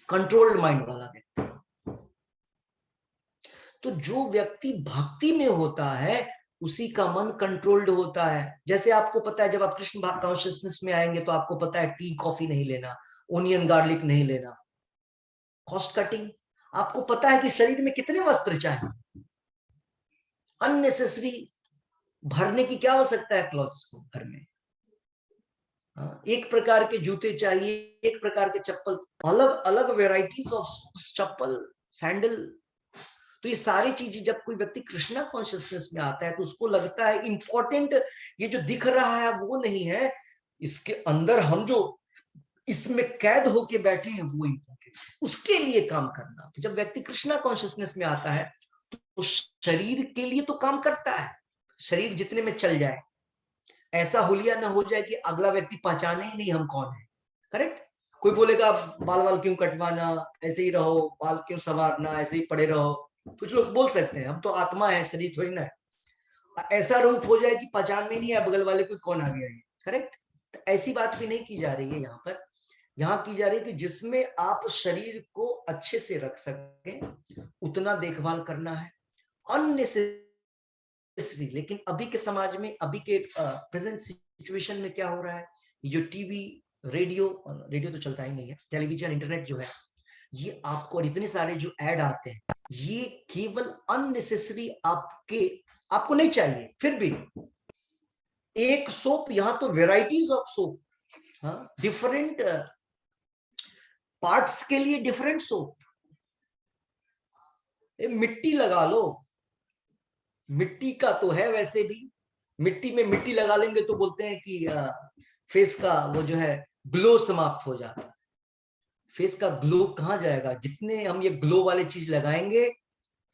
कंट्रोल्ड माइंड वाला व्यक्ति। तो जो व्यक्ति भक्ति में होता है उसी का मन कंट्रोल्ड होता है। जैसे आपको पता है जब आप कृष्ण भाव कॉन्शियसनेस में आएंगे तो आपको पता है टी कॉफी नहीं लेना, ओनियन गार्लिक नहीं लेना, कॉस्ट कटिंग। आपको पता है कि शरीर में कितने वस्त्र चाहिए, अननेसेसरी भरने की क्या आवश्यकता है क्लॉथ्स को घर में। एक प्रकार के जूते चाहिए, एक प्रकार के चप्पल, अलग अलग वेराइटीज ऑफ चप्पल, सैंडल। तो ये सारी चीजें जब कोई व्यक्ति कृष्णा कॉन्शियसनेस में आता है तो उसको लगता है इंपॉर्टेंट ये जो दिख रहा है वो नहीं है, इसके अंदर हम जो इसमें कैद होके बैठे हैं वो इंपॉर्टेंट, उसके लिए काम करना। तो जब व्यक्ति कृष्णा कॉन्शियसनेस में आता है तो शरीर के लिए तो काम करता है, शरीर जितने में चल जाए, ऐसा हुलिया ना हो जाए कि अगला व्यक्ति पहचाने ही नहीं हम कौन है। करेक्ट। कोई बोलेगा बाल बाल क्यों कटवाना, ऐसे ही रहो, बाल क्यों संवारना, ऐसे ही पड़े रहो। कुछ लोग बोल सकते हैं हम तो आत्मा है, शरीर थोड़ी ना है। ऐसा रूप हो जाए कि पहचान में नहीं है बगल वाले को कौन आ गया है। करेक्ट। तो ऐसी बात भी नहीं की जा रही है यहाँ पर। यहाँ की जा रही है कि जिसमें आप शरीर को अच्छे से रख सकें उतना देखभाल करना है, अननेसेसरी। लेकिन अभी के समाज में, अभी के प्रेजेंट सिचुएशन में क्या हो रहा है, ये जो टीवी, रेडियो तो चलता ही नहीं है, टेलीविजन, इंटरनेट जो है, ये आपको, और इतने सारे जो ऐड आते हैं, ये केवल अननेसेसरी आपको नहीं चाहिए। फिर भी एक सोप, यहाँ तो varieties of soap, different parts के लिए डिफरेंट सोप। मिट्टी लगा लो, मिट्टी का तो है, वैसे भी मिट्टी में मिट्टी लगा लेंगे तो बोलते हैं कि फेस का वो जो है ग्लो समाप्त हो जाता है। फेस का ग्लो कहाँ जाएगा, जितने हम ये ग्लो वाले चीज लगाएंगे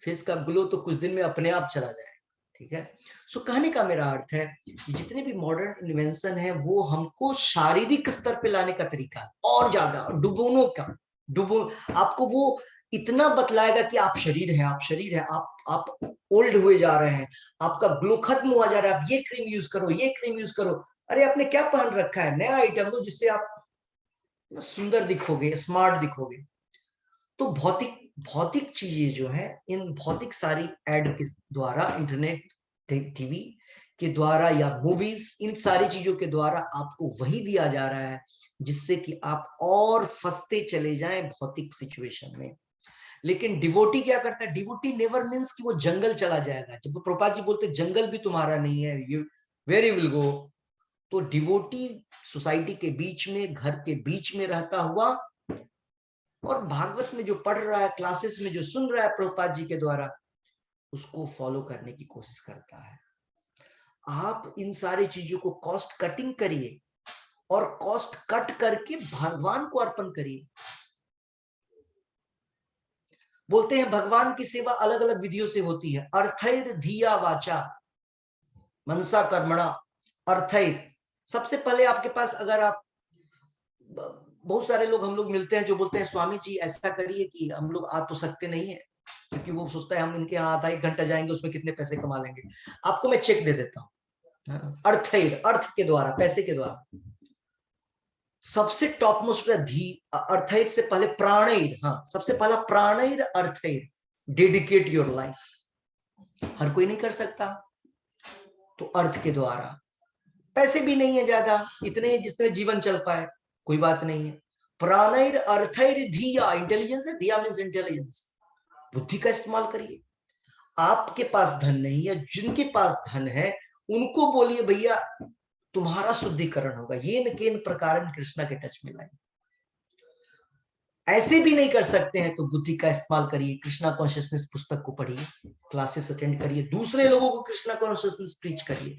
फेस का ग्लो तो कुछ दिन में अपने आप चला जाएगा। ठीक है। सो कहने का मेरा अर्थ है कि जितने भी मॉडर्न इन्वेंशन है वो हमको शारीरिक स्तर पे लाने का तरीका है, और ज्यादा डुबोनो का डुबो, आपको वो इतना बतलाएगा कि आप शरीर है, आप शरीर है, आप ओल्ड हुए जा रहे हैं, आपका ग्लो खत्म हुआ जा रहा है, आप ये क्रीम यूज करो, ये क्रीम यूज करो। अरे आपने क्या पहन रखा है, नया आइटम लो जिससे आप सुंदर दिखोगे, स्मार्ट दिखोगे। तो भौतिक भौतिक चीजें जो है, इन भौतिक सारी एड के द्वारा, इंटरनेट, टीवी के द्वारा या मूवीज, इन सारी चीजों के द्वारा आपको वही दिया जा रहा है जिससे कि आप और फंसते चले जाएं भौतिक सिचुएशन में। लेकिन डिवोटी क्या करता है, डिवोटी नेवर मीन्स कि वो जंगल चला जाएगा। जब प्रभुपाद जी बोलते जंगल भी तुम्हारा नहीं है, you where you will go, तो डिवोटी सोसाइटी के बीच में, घर के बीच में रहता हुआ, और भागवत में जो पढ़ रहा है, क्लासेस में जो सुन रहा है प्रभुपाद जी के द्वारा, उसको फॉलो करने की कोशिश करता है। आप इन सारी चीजों को कॉस्ट कटिंग करिए और कॉस्ट कट करके भगवान को अर्पण करिए। बोलते हैं भगवान की सेवा अलग अलग विधियों से होती है। अर्थैर धिया वाचा मनसा कर्मणा अर्थैर। सबसे पहले आपके पास, अगर आप, बहुत सारे लोग हम लोग मिलते हैं जो बोलते हैं स्वामी जी ऐसा करिए कि हम लोग आ तो सकते नहीं है, क्योंकि वो सोचता है हम इनके यहाँ आधा एक घंटा जाएंगे उसमें कितने पैसे कमा लेंगे। आपको मैं चेक दे देता हूँ। अर्थैर, अर्थ के द्वारा, पैसे के द्वारा। सबसे टॉप मोस्ट धी, अर्थैर से पहले प्राणैर। हाँ, सबसे पहला प्राणैर अर्थैर, डेडिकेट योर लाइफ। हर कोई नहीं कर सकता, तो अर्थ के द्वारा। पैसे भी नहीं है ज्यादा, इतने जिसमें जीवन चल पाए, कोई बात नहीं है। प्राणैर अर्थैर धिया, इंटेलिजेंस है, धिया मीन्स इंटेलिजेंस, बुद्धि का इस्तेमाल करिए। आपके पास धन नहीं है, जिनके पास धन है उनको बोलिए भैया तुम्हारा शुद्धिकरण होगा, ये न केन प्रकार कृष्णा के टच में लाइए। ऐसे भी नहीं कर सकते हैं तो बुद्धि का इस्तेमाल करिए, कृष्णा कॉन्शियसनेस पुस्तक को पढ़िए, क्लासेस अटेंड करिए, दूसरे लोगों को कृष्णा कॉन्शियसनेस प्रीच करिए।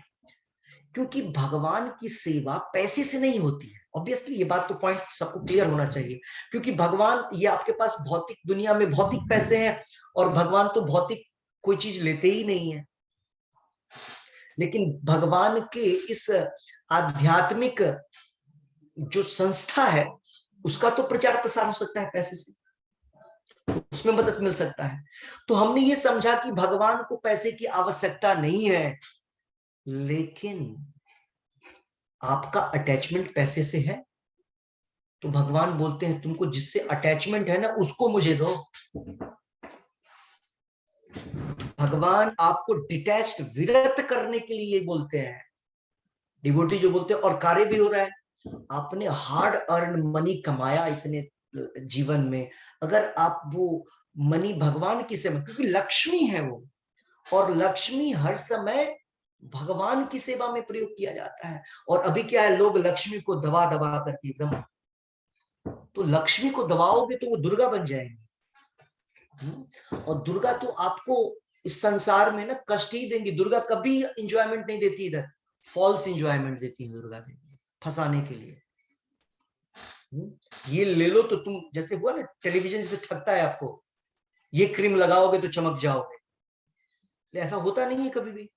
क्योंकि भगवान की सेवा पैसे से नहीं होती है। ऑब्वियसली ये बात तो पॉइंट सबको क्लियर होना चाहिए, क्योंकि भगवान, ये आपके पास भौतिक दुनिया में भौतिक पैसे हैं और भगवान तो भौतिक कोई चीज लेते ही नहीं है। लेकिन भगवान के इस आध्यात्मिक जो संस्था है उसका तो प्रचार प्रसार हो सकता है पैसे से, उसमें मदद मिल सकता है। तो हमने ये समझा कि भगवान को पैसे की आवश्यकता नहीं है, लेकिन आपका अटैचमेंट पैसे से है, तो भगवान बोलते हैं तुमको जिससे अटैचमेंट है ना उसको मुझे दो। भगवान आपको डिटैच्ड, विरत करने के लिए बोलते हैं, डिवोटी जो बोलते हैं, और कार्य भी हो रहा है। आपने हार्ड अर्न मनी कमाया इतने जीवन में, अगर आप वो मनी भगवान की सेवा, क्योंकि लक्ष्मी है वो, और लक्ष्मी हर समय भगवान की सेवा में प्रयोग किया जाता है। और अभी क्या है, लोग लक्ष्मी को दबा दबा करके एकदम, तो लक्ष्मी को दबाओगे तो वो दुर्गा बन जाएंगी। और दुर्गा तो आपको इस संसार में ना कष्ट ही देंगी। दुर्गा कभी इंजॉयमेंट नहीं देती, इधर फॉल्स इंजॉयमेंट देती है दुर्गा देवी, फंसाने के लिए। ये ले लो तो तुम, जैसे हुआ ना टेलीविजन जैसे ठगता है आपको, ये क्रीम लगाओगे तो चमक जाओगे, ऐसा होता नहीं है कभी भी।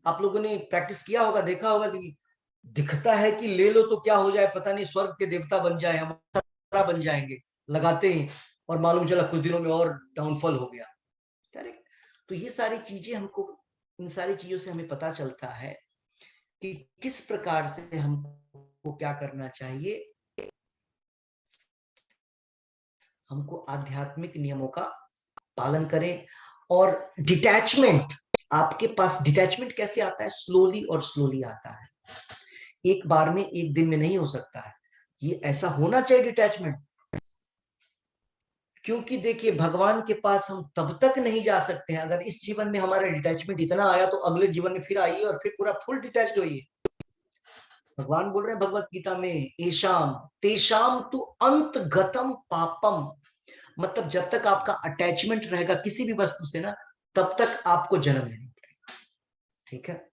आप लोगों ने प्रैक्टिस किया होगा, देखा होगा कि दिखता है कि ले लो तो क्या हो जाए पता नहीं, स्वर्ग के देवता बन जाए, हमारा बन जाएंगे, लगाते हैं और मालूम चला कुछ दिनों में और डाउनफॉल हो गया। करेक्ट। तो ये सारी चीजें हमको, इन सारी चीजों से हमें पता चलता है कि किस प्रकार से हमको क्या करना चाहिए। हमको आध्यात्मिक नियमों का पालन करें। और डिटैचमेंट, आपके पास डिटैचमेंट कैसे आता है, स्लोली और स्लोली आता है, एक बार में, एक दिन में नहीं हो सकता है। ये ऐसा होना चाहिए डिटैचमेंट, क्योंकि देखिए भगवान के पास हम तब तक नहीं जा सकते हैं अगर इस जीवन में हमारा डिटैचमेंट इतना आया, तो अगले जीवन में फिर आइए और फिर पूरा फुल डिटैच्ड होइए। भगवान बोल रहे हैं भगवत गीता में, एशाम तेषाम तु अंतगतम पापम, मतलब जब तक आपका अटैचमेंट रहेगा किसी भी वस्तु से ना, तब तक आपको जन्म लेना पड़ेगा। ठीक है,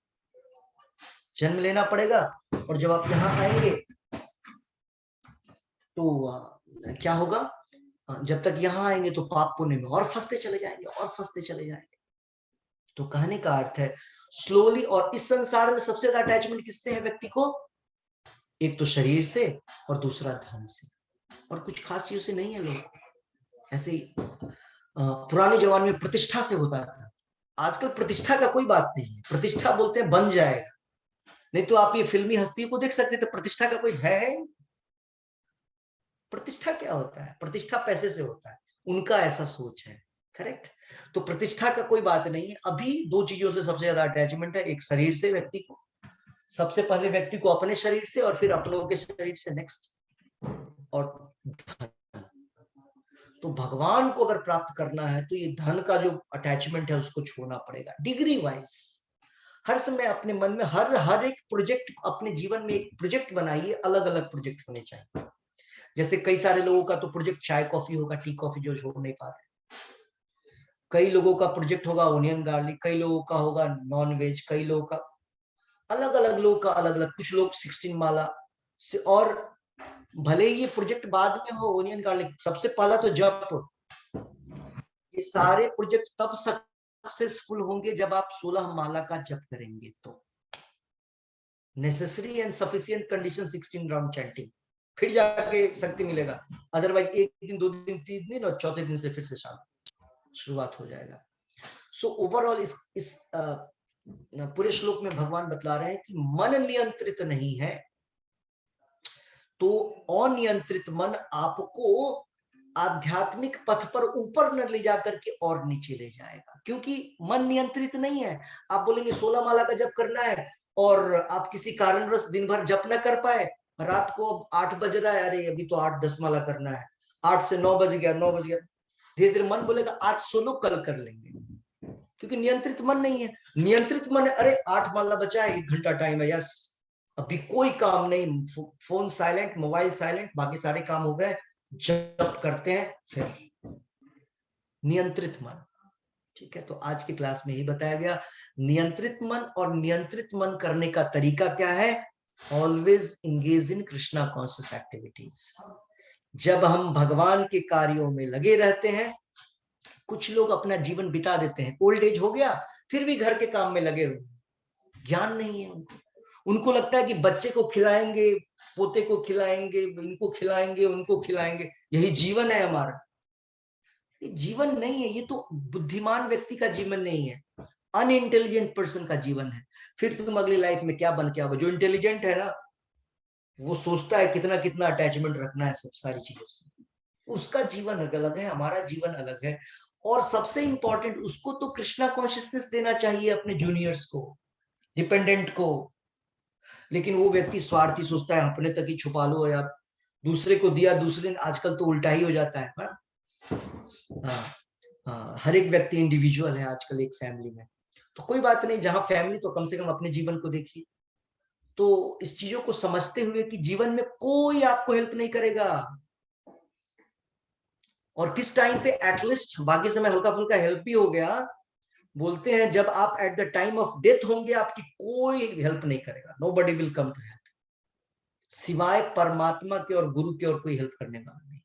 जन्म लेना पड़ेगा। और जब आप यहाँ आएंगे तो क्या होगा, जब तक यहाँ आएंगे तो पाप पुण्य में और फंसते चले जाएंगे, और फंसते चले जाएंगे। तो कहने का अर्थ है स्लोली। और इस संसार में सबसे ज्यादा अटैचमेंट किससे है व्यक्ति को, एक तो शरीर से और दूसरा धन से, और कुछ खास चीजों से नहीं है। लोग ऐसे ही पुराने जमाने में प्रतिष्ठा से होता था, आजकल प्रतिष्ठा का कोई बात नहीं है। प्रतिष्ठा बोलते हैं बन जाएगा, नहीं तो आप ये फिल्मी हस्तियों को देख सकते थे, प्रतिष्ठा का कोई है। प्रतिष्ठा क्या होता है, प्रतिष्ठा पैसे से होता है, उनका ऐसा सोच है। करेक्ट। तो प्रतिष्ठा का कोई बात नहीं है। अभी दो चीजों से सबसे ज्यादा अटैचमेंट है, एक शरीर से व्यक्ति को, सबसे पहले व्यक्ति को अपने शरीर से, और फिर अपनों के शरीर से नेक्स्ट, और धन। तो भगवान को अगर प्राप्त करना है तो ये धन का जो अटैचमेंट है उसको छोड़ना पड़ेगा, डिग्री वाइज। हर समय अपने मन में हर एक प्रोजेक्ट, अपने जीवन में एक प्रोजेक्ट बनाइए, अलग अलग प्रोजेक्ट होने चाहिए। जैसे कई सारे लोगों का तो प्रोजेक्ट चाय कॉफी होगा, टी कॉफी जो छोड़ नहीं पा रहे। कई लोगों का प्रोजेक्ट होगा ओनियन गार्लिक, कई लोगों का होगा नॉन वेज, कई लोगों का अलग अलग, लोगों का अलग अलग, कुछ लोग 16 माला से। और भले ही ये प्रोजेक्ट बाद में हो ओनियन गार्लिक, सबसे पहला तो जप। ये सारे प्रोजेक्ट तब सक्सेसफुल होंगे जब आप 16 माला का जप करेंगे। तो necessary and sufficient condition 16 round chanting, फिर जाके शक्ति मिलेगा। अदरवाइज एक दिन, दो दिन, तीन दिन, और चौथे दिन से फिर से शुरुआत हो जाएगा। सो ओवरऑल इस पूरे श्लोक में भगवान बतला रहे हैं कि मन नियंत्रित नहीं है, तो अनियंत्रित मन आपको आध्यात्मिक पथ पर ऊपर न ले जाकर के और नीचे ले जाएगा, क्योंकि मन नियंत्रित नहीं है। आप बोलेंगे 16 माला का जप करना है, और आप किसी कारणवश दिन भर जप न कर पाए, रात को 8 बज रहा है, अरे अभी तो 8-10 माला करना है, 8 से 9 बज गया, 9 बज गया, धीरे धीरे मन बोलेगा आज सुनो कल कर लेंगे, क्योंकि नियंत्रित मन नहीं है। नियंत्रित मन है, अरे 8 माला बचा है, 1 घंटा टाइम है, यस अभी कोई काम नहीं, फोन साइलेंट, मोबाइल साइलेंट, बाकी सारे काम हो गए, जप करते हैं फिर। नियंत्रित मन। ठीक है, तो आज की क्लास में ही बताया गया नियंत्रित मन, और नियंत्रित मन करने का तरीका क्या है, always engage in Krishna conscious activities. जब हम भगवान के कार्यों में लगे रहते हैं, कुछ लोग अपना जीवन बिता देते हैं, ओल्ड एज हो गया फिर भी घर के काम में लगे हुए, ज्ञान नहीं है उनको। उनको लगता है कि बच्चे को खिलाएंगे, पोते को खिलाएंगे, इनको खिलाएंगे, उनको खिलाएंगे, यही जीवन है हमारा। ये जीवन नहीं है, ये तो बुद्धिमान व्यक्ति का जीवन नहीं है, अनइंटेलिजेंट पर्सन का जीवन है। फिर तुम अगली लाइफ में क्या बन के आओगे। जो इंटेलिजेंट है ना, वो सोचता है कितना कितना अटैचमेंट रखना है सब सारी चीजों से, उसका जीवन अलग है, हमारा जीवन अलग है। और सबसे इंपॉर्टेंट, उसको तो कृष्णा कॉन्शियसनेस देना चाहिए अपने जूनियर्स को, डिपेंडेंट को, लेकिन वो व्यक्ति स्वार्थी सोचता है अपने तक ही छुपा लो, या दूसरे को दिया, दूसरे, आजकल तो उल्टा ही हो जाता है। हाँ, हाँ, हर एक व्यक्ति इंडिविजुअल है आजकल एक फैमिली में। तो कोई बात नहीं, जहां फैमिली तो कम से कम अपने जीवन को देखिए। तो इस चीजों को समझते हुए कि जीवन में कोई आपको हेल्प नहीं करेगा, और किस टाइम पे एटलीस्ट बाकी समय हल्का फुल्का हेल्प भी हो गया, बोलते हैं जब आप at the time of death होंगे आपकी कोई हेल्प नहीं करेगा, nobody will come to help, सिवाय परमात्मा के और गुरु के और कोई हेल्प करने वाला नहीं,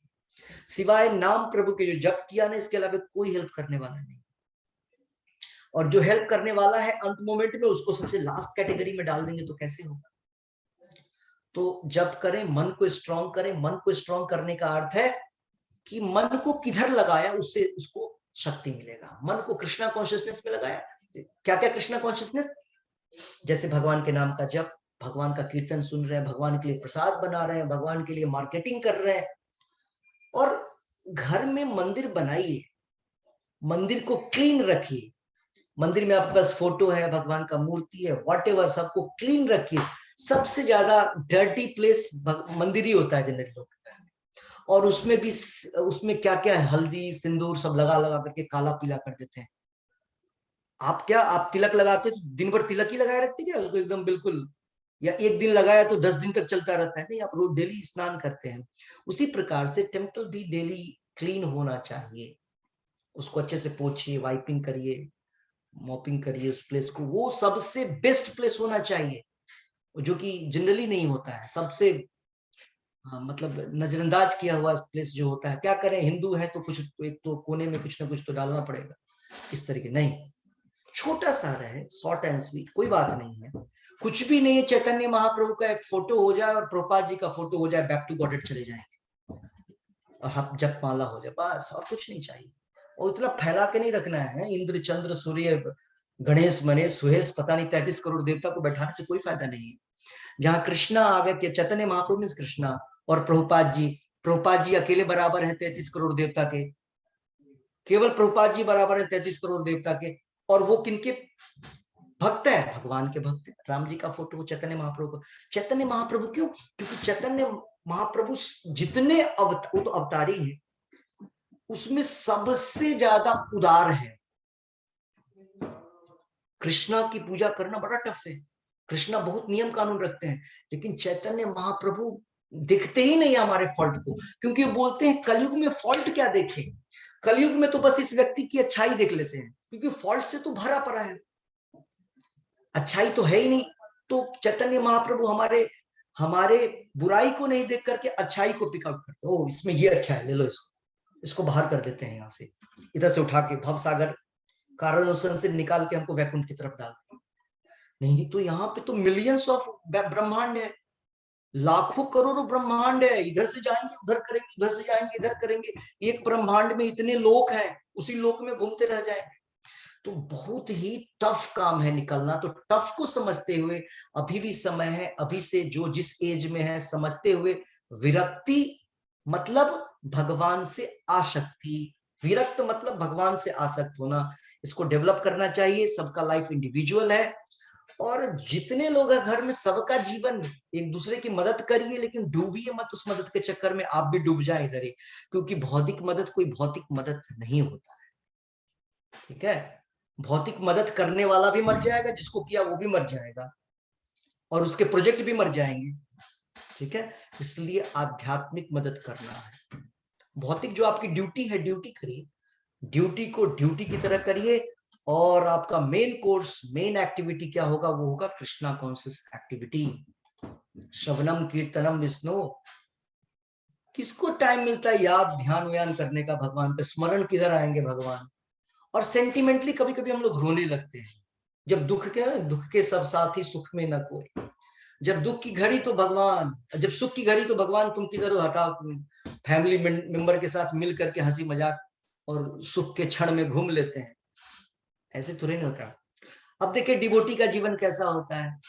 सिवाय नाम प्रभु के जो जप किया ना, इसके अलावा कोई हेल्प करने वाला नहीं। और जो हेल्प करने वाला है अंत मोमेंट में उसको सबसे लास्ट कैटेगरी में डाल देंगे तो कैसे होगा। तो जप करें, मन को स्ट्रांग करें। मन को स्ट्रांग करने का अर्थ है कि मन को किधर लगाया उससे उसको शक्ति मिलेगा। मन को कृष्णा कॉन्शियसनेस में लगाया। क्या क्या कृष्णा कॉन्शियसनेस? जैसे भगवान के नाम का जप, भगवान का कीर्तन सुन रहे हैं, भगवान के लिए प्रसाद बना रहे हैं, भगवान के लिए मार्केटिंग कर रहे हैं। और घर में मंदिर बनाइए, मंदिर को क्लीन रखिए। मंदिर में आपके पास फोटो है, भगवान का मूर्ति है, व्हाटएवर, सबको क्लीन रखिए। सबसे ज्यादा डर्टी प्लेस मंदिर ही होता है जनरली लोग, और उसमें भी उसमें क्या क्या है, हल्दी सिंदूर सब लगा लगा करके काला पीला कर देते हैं। आप तिलक लगाते तो दिन भर तिलक ही लगाए रखते क्या उसको एकदम बिल्कुल, या एक दिन लगाया तो 10 दिन तक चलता रहता है? नहीं, आप रोज डेली स्नान करते हैं। उसी प्रकार से टेम्पल भी डेली क्लीन होना चाहिए। उसको अच्छे से पोछिए, वाइपिंग करिए, मॉपिंग करिए उस प्लेस को। वो सबसे बेस्ट प्लेस होना चाहिए, जो कि जनरली नहीं होता है। सबसे मतलब नजरअंदाज किया हुआ प्लेस जो होता है। क्या करें, हिंदू है तो कुछ एक तो कोने में कुछ ना कुछ तो डालना पड़ेगा, इस तरीके। नहीं, छोटा सा रहे, शॉर्ट एंड स्वीट, कोई बात नहीं है। कुछ भी नहीं है, चैतन्य महाप्रभु का एक फोटो हो जाए और प्रभुपाद जी का फोटो हो जाए, बैक टू गॉडेड चले जाएंगे, और हम जप माला हो जाए, बस, और कुछ नहीं चाहिए। और इतना फैला के नहीं रखना है, इंद्र चंद्र सूर्य गणेश मनेश सुहेश पता नहीं 33 करोड़ देवता को बैठाने से कोई फायदा नहीं है। जहां कृष्णा आ गया, चैतन्य महाप्रभु मीन्स कृष्णा, और प्रभुपाद जी अकेले बराबर है 33 करोड़ देवता के। केवल प्रभुपाद जी बराबर है 33 करोड़ देवता के। और वो किनके भक्त है? भगवान के भक्त है। राम जी का फोटो चैतन्य महाप्रभु को। चैतन्य महाप्रभु क्यों? क्योंकि चैतन्य महाप्रभु जितने वो तो अवतारी है, उसमें सबसे ज्यादा उदार है। कृष्णा की पूजा करना बड़ा टफ है, कृष्णा बहुत नियम कानून रखते हैं, लेकिन चैतन्य महाप्रभु दिखते ही नहीं हमारे फॉल्ट को, क्योंकि वो बोलते हैं कलयुग में फॉल्ट क्या देखें, कलयुग में तो बस इस व्यक्ति की अच्छाई देख लेते हैं, क्योंकि फॉल्ट से तो भरा पड़ा है, अच्छाई तो है ही नहीं। तो चैतन्य महाप्रभु हमारे हमारे बुराई को नहीं देख करके अच्छाई को पिकआउट करते, ओ इसमें ये अच्छा है, ले लो इसको बाहर कर देते हैं, यहाँ से इधर से उठा के भव सागर कारणों से निकाल के हमको वैकुंठ की तरफ डालते हैं। नहीं तो यहाँ पे तो मिलियंस ऑफ ब्रह्मांड है, लाखों करोड़ों ब्रह्मांड है, इधर से जाएंगे उधर करेंगे, उधर से जाएंगे इधर करेंगे, एक ब्रह्मांड में इतने लोक हैं, उसी लोक में घूमते रह जाएंगे। तो बहुत ही टफ काम है निकलना। तो टफ को समझते हुए, अभी भी समय है, अभी से जो जिस एज में है समझते हुए, विरक्ति मतलब भगवान से आसक्ति, विरक्त मतलब भगवान से आसक्त होना, इसको डेवलप करना चाहिए। सबका लाइफ इंडिविजुअल है, और जितने लोग हैं घर में सबका जीवन, एक दूसरे की मदद करिए, लेकिन डूबिए मत उस मदद के चक्कर में, आप भी डूब जाए इधर ही, क्योंकि भौतिक मदद कोई भौतिक मदद नहीं होता है, ठीक है? भौतिक मदद करने वाला भी मर जाएगा, जिसको किया वो भी मर जाएगा, और उसके प्रोजेक्ट भी मर जाएंगे, ठीक है? इसलिए आध्यात्मिक मदद करना है। भौतिक जो आपकी ड्यूटी है, ड्यूटी करिए, ड्यूटी को ड्यूटी की तरह करिए। और आपका मेन कोर्स, मेन एक्टिविटी क्या होगा? वो होगा कृष्णा कॉन्शियस एक्टिविटी, श्रवणम कीर्तनम विष्णु। किसको टाइम मिलता है याद ध्यान व्यान करने का? भगवान का स्मरण किधर आएंगे भगवान? और सेंटिमेंटली कभी कभी हम लोग रोने लगते हैं, जब दुख के सब साथी सुख में न कोई, जब दुख की घड़ी तो भगवान, जब सुख की घड़ी तो भगवान तुम किधर हो, हटाओ, फैमिली मेंबर के साथ मिल करके हंसी मजाक और सुख के क्षण में घूम लेते हैं, ऐसे थोड़ी नहीं होता। अब देखिए डिवोटी का जीवन कैसा होता है।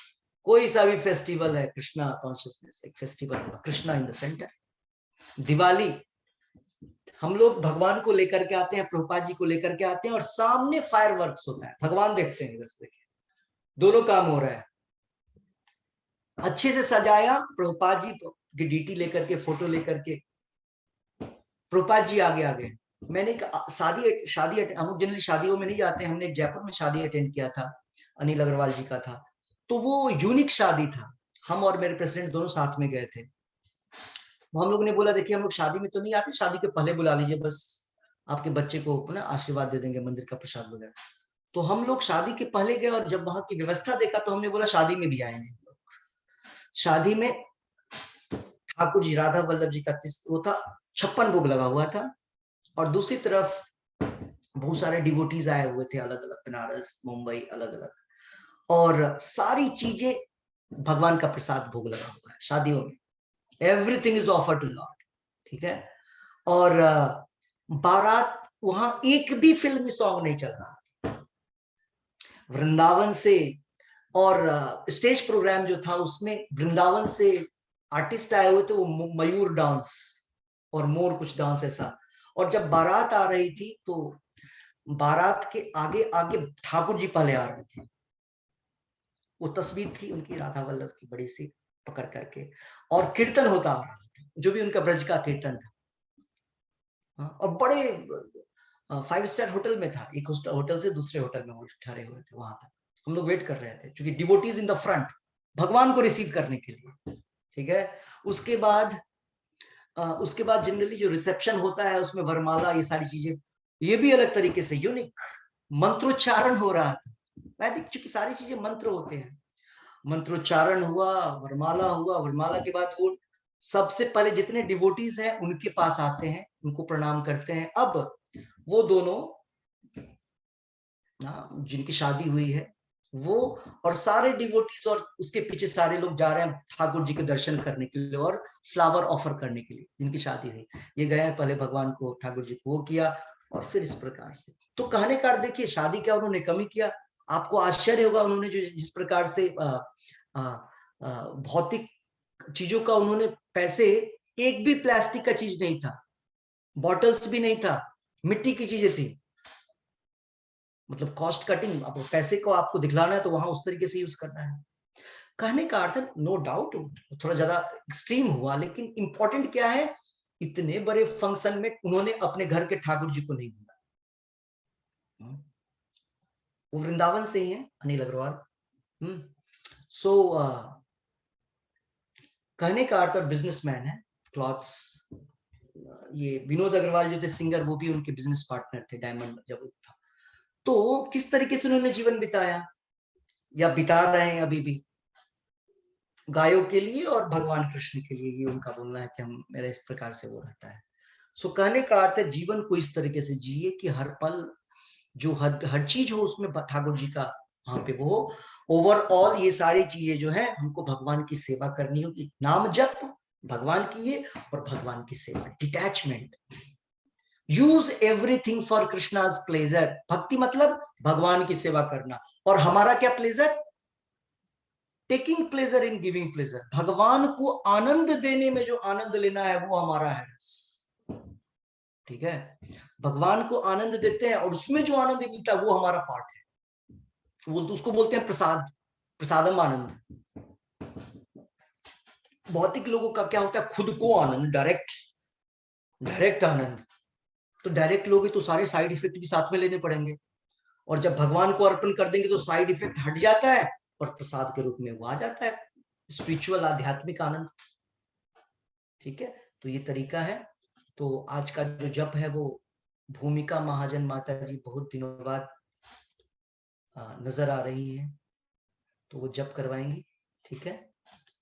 कोई सा भी फेस्टिवल है, कृष्णा कॉन्शियसनेस एक फेस्टिवल होगा, Krishna in the centre. Diwali, हम लोग भगवान को लेकर के आते हैं, प्रभुपाद जी को लेकर के आते हैं, और सामने फायरवर्क्स होता है, भगवान देखते हैं इधर से, देखिए दोनों काम हो रहा है। अच्छे से सजाया, प्रभुपाद जी की डीटी लेकर के, फोटो लेकर के, प्रभुपाद जी आगे आगे। मैंने एक शादी हम लोग जनरली शादियों में नहीं जाते हैं, हमने एक जयपुर में शादी अटेंड किया था, अनिल अग्रवाल जी का था, तो वो यूनिक शादी था। हम और मेरे प्रेसिडेंट दोनों साथ में गए थे। हम लोग ने बोला देखिए हम लोग शादी में तो नहीं आते, शादी के पहले बुला लीजिए, बस आपके बच्चे को ना आशीर्वाद दे देंगे, मंदिर का प्रसाद वगैरह। तो हम लोग शादी के पहले गए, और जब वहां की व्यवस्था देखा तो हमने बोला शादी में भी आएंगे। शादी में ठाकुर जी, राधा वल्लभ जी का वो था, 56 भोग लगा हुआ था, और दूसरी तरफ बहुत सारे डिवोटीज आए हुए थे, अलग अलग, बनारस, मुंबई, अलग अलग, और सारी चीजें भगवान का प्रसाद भोग लगा हुआ है शादियों में। Everything is offer to lord, ठीक है। और बारात, वहां एक भी फिल्मी सॉन्ग नहीं चल रहा, वृंदावन से। और स्टेज प्रोग्राम जो था उसमें वृंदावन से आर्टिस्ट आए हुए थे, वो मयूर डांस और मोर कुछ डांस ऐसा। और जब बारात आ रही थी तो बारात के आगे आगे ठाकुर जी पहले आ रहे थे। वो तस्वीर थी उनकी राधा वल्लभ की बड़ी सी पकड़ करके, और कीर्तन होता आ रहा था, जो भी उनका ब्रज का कीर्तन था। और बड़े 5 स्टार होटल में था, एक होटल से दूसरे होटल में वो ठहरे हुए थे, वहां तक हम लोग वेट कर रहे थे, क्योंकि डिवोटीज इन द फ्रंट भगवान को रिसीव करने के लिए, ठीक है। उसके बाद जनरली जो रिसेप्शन होता है उसमें वरमाला, ये सारी चीजें, ये भी अलग तरीके से यूनिक मंत्रोच्चारण हो रहा था। वैदिक चूंकि सारी चीजें मंत्र होते हैं, मंत्रोच्चारण हुआ, वरमाला हुआ, वरमाला के बाद वो सबसे पहले जितने डिवोटीज हैं उनके पास आते हैं, उनको प्रणाम करते हैं। अब वो दोनों जिनकी शादी हुई है वो, और सारे डिवोटीज और उसके पीछे सारे लोग जा रहे हैं ठाकुर जी के दर्शन करने के लिए और फ्लावर ऑफर करने के लिए, जिनकी शादी हुई। ये गए पहले भगवान को, ठाकुर जी को वो किया, और फिर इस प्रकार से। तो कहने का देखिए शादी क्या उन्होंने कमी किया। आपको आश्चर्य होगा उन्होंने जो जिस प्रकार से भौतिक चीजों का उन्होंने पैसे, एक भी प्लास्टिक का चीज नहीं था, बॉटल्स भी नहीं था, मिट्टी की चीजें थी। मतलब कॉस्ट कटिंग, अब पैसे को आपको दिखलाना है तो वहां उस तरीके से यूज करना है। कहने का अर्थ, नो डाउट थोड़ा ज्यादा एक्सट्रीम हुआ, लेकिन इंपॉर्टेंट क्या है, इतने बड़े फंक्शन में उन्होंने अपने घर के ठाकुर जी को नहीं बुलाया। वो वृंदावन से ही है, अनिल अग्रवाल। सो कहने का अर्थ, और बिजनेसमैन है, क्लॉथ्स। ये विनोद अग्रवाल जो थे सिंगर, वो भी उनके बिजनेस पार्टनर थे डायमंड जब वो था। तो किस तरीके से उन्होंने जीवन बिताया या बिता रहे हैं अभी भी, गायों के लिए और भगवान कृष्ण के लिए, ये उनका बोलना है कि हम, मेरा इस प्रकार से वो रहता है। सो कहने का अर्थ है जीवन को इस तरीके से जिए कि हर पल जो हर चीज हो उसमें ठाकुर जी का वहां पे वो हो। ओवरऑल ये सारी चीजें जो है हमको भगवान की सेवा करनी होगी, नाम जप भगवान की ये, और भगवान की सेवा, detachment. Use everything for Krishna's pleasure. भक्ति मतलब भगवान की सेवा करना, और हमारा क्या pleasure, taking pleasure in giving pleasure. भगवान को आनंद देने में जो आनंद लेना है वो हमारा है, ठीक है। भगवान को आनंद देते हैं और उसमें जो आनंद मिलता है वो हमारा पार्ट है। वो तो उसको बोलते हैं प्रसाद, प्रसादम आनंद। भौतिक लोगों का क्या होता है, खुद को आनंद, डायरेक्ट डायरेक्ट आनंद। तो डायरेक्ट लोगे तो सारे साइड इफेक्ट भी साथ में लेने पड़ेंगे, और जब भगवान को अर्पण कर देंगे तो साइड इफेक्ट हट जाता है, और प्रसाद के रूप में वो आ जाता है, स्पिरिचुअल आध्यात्मिक आनंद, ठीक है। तो ये तरीका है। तो आज का जो जप है वो भूमिका महाजन माता जी बहुत दिनों बाद नजर आ रही है, तो वो जप करवाएंगी, ठीक है।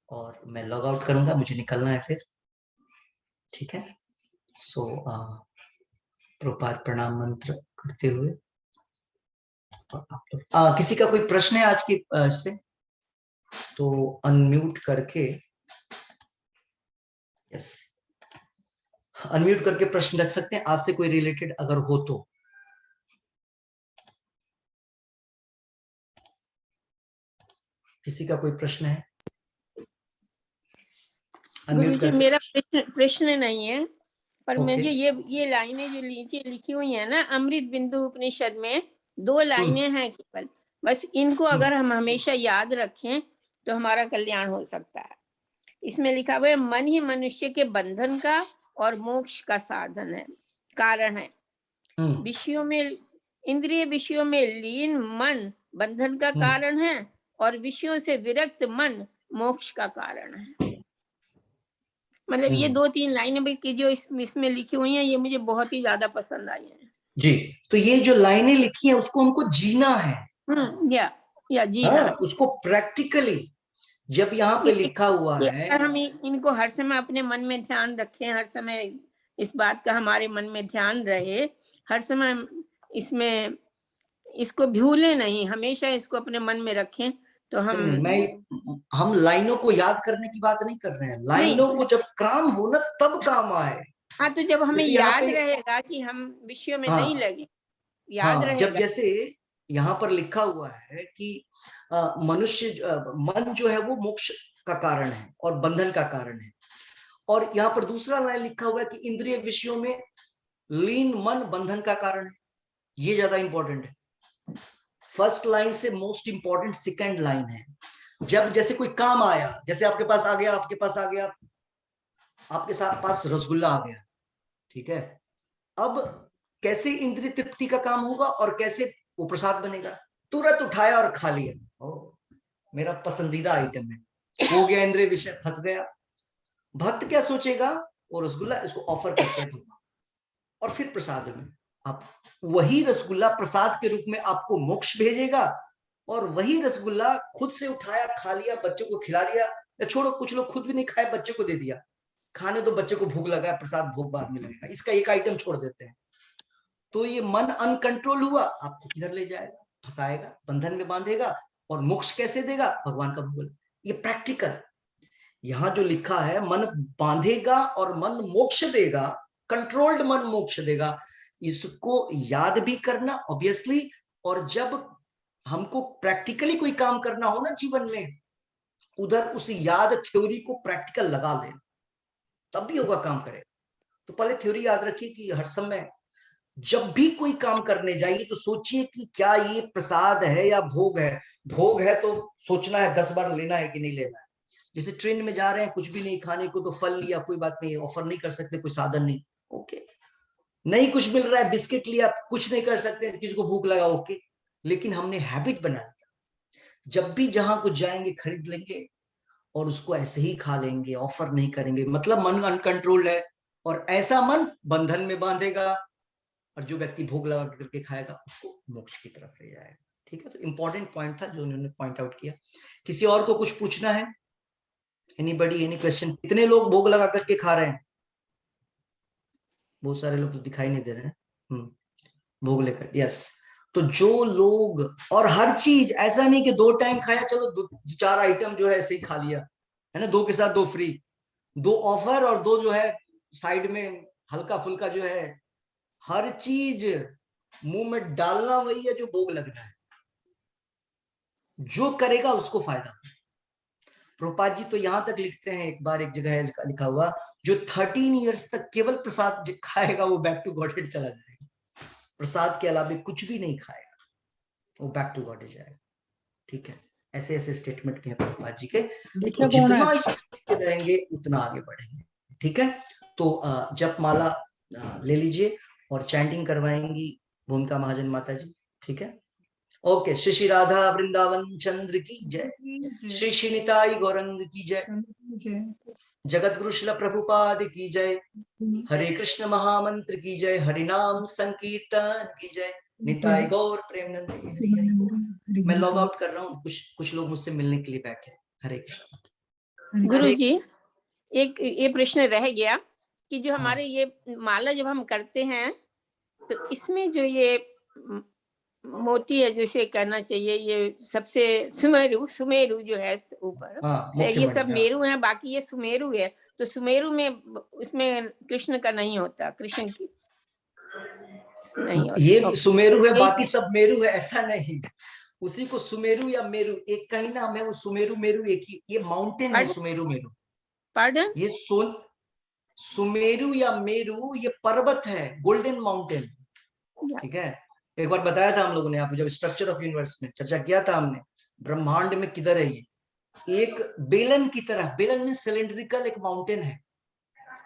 और मैं लॉग आउट करूंगा, मुझे निकलना है फिर, ठीक है। सो प्रभात प्रणाम मंत्र करते हुए, किसी का कोई प्रश्न है आज की से तो अनम्यूट करके, यस, अनम्यूट करके प्रश्न रख सकते हैं, आज से कोई रिलेटेड अगर हो तो। किसी का कोई प्रश्न है?
गुरुजी मेरा प्रश्न नहीं है, पर मुझे ये लाइनें जो नीचे लिखी हुई है ना अमृत बिंदु उपनिषद में 2 लाइनें हैं केवल, बस इनको अगर हम हमेशा याद रखें तो हमारा कल्याण हो सकता है। इसमें लिखा हुआ है मन ही मनुष्य के बंधन का और मोक्ष का साधन है, कारण है। विषयों में, इंद्रिय विषयों में लीन मन बंधन का कारण है और विषयों से विरक्त मन मोक्ष का कारण है। मतलब ये 2-3 लाइनें की जो इसमें लिखी हुई हैं, ये मुझे बहुत ही ज्यादा पसंद आई हैं
जी। तो ये जो लाइनें लिखी हैं उसको हमको जीना है।
या जीना है।
उसको प्रैक्टिकली, जब यहाँ पे लिखा हुआ है,
अगर हम इनको हर समय अपने मन में ध्यान रखें, हर समय इस बात का हमारे मन में ध्यान रहे, हर समय इसमें इसको भूले नहीं, हमेशा इसको अपने मन में रखें तो हम
हम लाइनों को याद करने की बात नहीं कर रहे हैं, लाइनों को जब काम हो ना तब काम आए।
हाँ, तो जब हमें याद रहेगा कि हम विषयों में नहीं लगे, याद रहेगा।
जब जैसे यहाँ पर लिखा हुआ है कि मनुष्य मन जो है वो मोक्ष का कारण है और बंधन का कारण है, और यहाँ पर दूसरा लाइन लिखा हुआ है कि इंद्रिय विषयों में लीन मन बंधन का कारण है। ये ज्यादा इंपॉर्टेंट है। फर्स्ट लाइन से मोस्ट इंपॉर्टेंट सेकंड लाइन है। जब जैसे कोई काम आया, जैसे आपके पास आ गया, आपके पास रसगुल्ला आ गया, ठीक है, अब कैसे इंद्रिय तृप्ति का काम होगा और कैसे वो प्रसाद बनेगा? तुरंत उठाया और खा लिया, मेरा पसंदीदा आइटम है, हो गया इंद्रिय विषय, फंस गया। भक्त क्या सोचेगा? वो रसगुल्ला इसको ऑफर करते हैं भगवान, और फिर प्रसाद में आप वही रसगुल्ला प्रसाद के रूप में आपको मोक्ष भेजेगा, और वही रसगुल्ला खुद से उठाया, खा लिया, बच्चों को खिला दिया, या छोड़ो कुछ लोग खुद भी नहीं खाए, बच्चे को दे दिया, खाने दो, बच्चे को भूख लगा, प्रसाद भूख बाद में लगेगा, इसका एक आइटम छोड़ देते हैं। तो ये मन अनकंट्रोल हुआ, आपको किधर ले जाएगा? फंसाएगा, बंधन में बांधेगा, और मोक्ष कैसे देगा? भगवान का भोग। ये प्रैक्टिकल यहां जो लिखा है, मन बांधेगा और मन मोक्ष देगा, कंट्रोल्ड मन मोक्ष देगा, इसको याद भी करना ऑब्वियसली। और जब हमको प्रैक्टिकली कोई काम करना हो ना जीवन में, उधर उस याद थ्योरी को प्रैक्टिकल लगा ले, तब भी होगा, काम करे। तो पहले थ्योरी याद रखिए कि हर समय जब भी कोई काम करने जाइए तो सोचिए कि क्या ये प्रसाद है या भोग है। भोग है तो सोचना है 10 बार लेना है कि नहीं लेना है। जैसे ट्रेन में जा रहे हैं, कुछ भी नहीं खाने को, तो फल लिया, कोई बात नहीं, ऑफर नहीं कर सकते, कोई साधन नहीं, ओके। नहीं कुछ मिल रहा है, बिस्किट लिया, कुछ नहीं कर सकते, किसी को भूख लगा, ओके। लेकिन हमने हैबिट बना लिया, जब भी जहां कुछ जाएंगे खरीद लेंगे और उसको ऐसे ही खा लेंगे, ऑफर नहीं करेंगे, मतलब मन अनकंट्रोल्ड है, और ऐसा मन बंधन में बांधेगा, और जो व्यक्ति भोग लगा करके खाएगा उसको मोक्ष की तरफ ले जाएगा। ठीक है, तो इंपॉर्टेंट पॉइंट था जो उन्होंने पॉइंट आउट किया। किसी और को कुछ पूछना है? Anybody, any question? कितने लोग भोग लगा करके खा रहे हैं? बहुत सारे लोग तो दिखाई नहीं दे रहे हैं भोग लेकर। यस, तो जो लोग, और हर चीज ऐसा नहीं कि 2 टाइम खाया, चलो 4 आइटम जो है ऐसे ही खा लिया, है ना, 2 के साथ 2 फ्री, 2 ऑफर और 2 जो है साइड में हल्का फुल्का जो है। हर चीज मुंह में डालना वही है जो भोग लगना है, जो करेगा उसको फायदा। प्रभुपाद जी तो यहां तक लिखते हैं, एक बार एक जगह है लिखा हुआ, जो 13 इयर्स तक केवल प्रसाद खाएगा वो बैक टू गॉडहेड चला जाएगा, प्रसाद के अलावा कुछ भी नहीं खाएगा, वो बैक टू गॉडहेड जाएगा। ठीक है, ऐसे ऐसे स्टेटमेंट के हैं प्रभुपाद जी के। तो जितना इसके रहेंगे उतना आगे बढ़ेंगे। ठीक है, तो जप माला ले लीजिए और चैंटिंग करवाएंगी भूमिका महाजन माता जी। ठीक है, ओके। श्री श्री राधा वृंदावन चंद्र की जय, श्री श्री निताई गौरंग की जय, जगत गुरु श्रील प्रभुपाद की जय, हरे कृष्ण महामंत्र की जय, हरि नाम संकीर्तन की जय, निताई गौर प्रेमनंद। मैं लॉग आउट कर रहा हूँ, कुछ लोग मुझसे मिलने के लिए बैठे। हरे कृष्ण।
गुरु जी, एक ये प्रश्न रह गया कि जो हमारे ये माला जब हम करते हैं तो इसमें जो ये मोती है, जैसे करना चाहिए, ये सबसे सुमेरु जो है ऊपर, ये सब मेरु है, बाकी ये सुमेरु है, तो सुमेरु में इसमें कृष्ण का नहीं होता, कृष्ण की नहीं होता।
ये सुमेरु है, बाकी सब मेरु है, ऐसा नहीं। उसी को सुमेरु या मेरु एक का ही नाम है, वो सुमेरु मेरु एक ही, ये माउंटेन है सुमेरु मेरु।
पार्डन?
ये सुमेरु या मेरु ये पर्वत है, गोल्डन माउंटेन, ठीक है। एक बार बताया था हम लोगों ने, यहाँ पे जब स्ट्रक्चर ऑफ यूनिवर्स में चर्चा किया था हमने, ब्रह्मांड में किधर है ये, एक बेलन की तरह, बेलन में सिलेंड्रिकल एक माउंटेन है,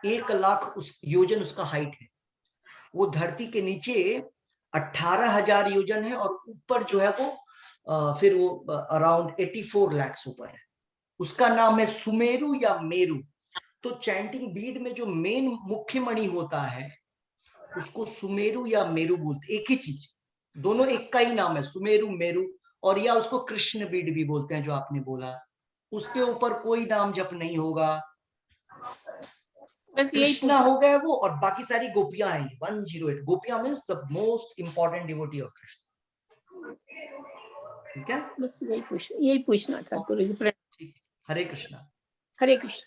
1,00,000 योजन उसका हाइट है। वो धरती के नीचे 18,000 योजन है और ऊपर जो है वो फिर वो अराउंड 84 लाख ऊपर है। उसका नाम है सुमेरु या मेरु। तो चैंटिंग बीड में जो मेन मुख्य मणि होता है उसको सुमेरु या मेरु बोलते, एक ही चीज, दोनों एक का ही नाम है, सुमेरु मेरु। और या उसको कृष्ण बीड भी बोलते हैं, जो आपने बोला। उसके ऊपर कोई नाम जप नहीं होगा, कृष्णा हो गए वो, और बाकी सारी गोपियां हैं। 108 गोपियां means the most important devotee of Krishna, ठीक है।
बस यही पूछना था।
ठीक, हरे कृष्णा।
हरे कृष्ण।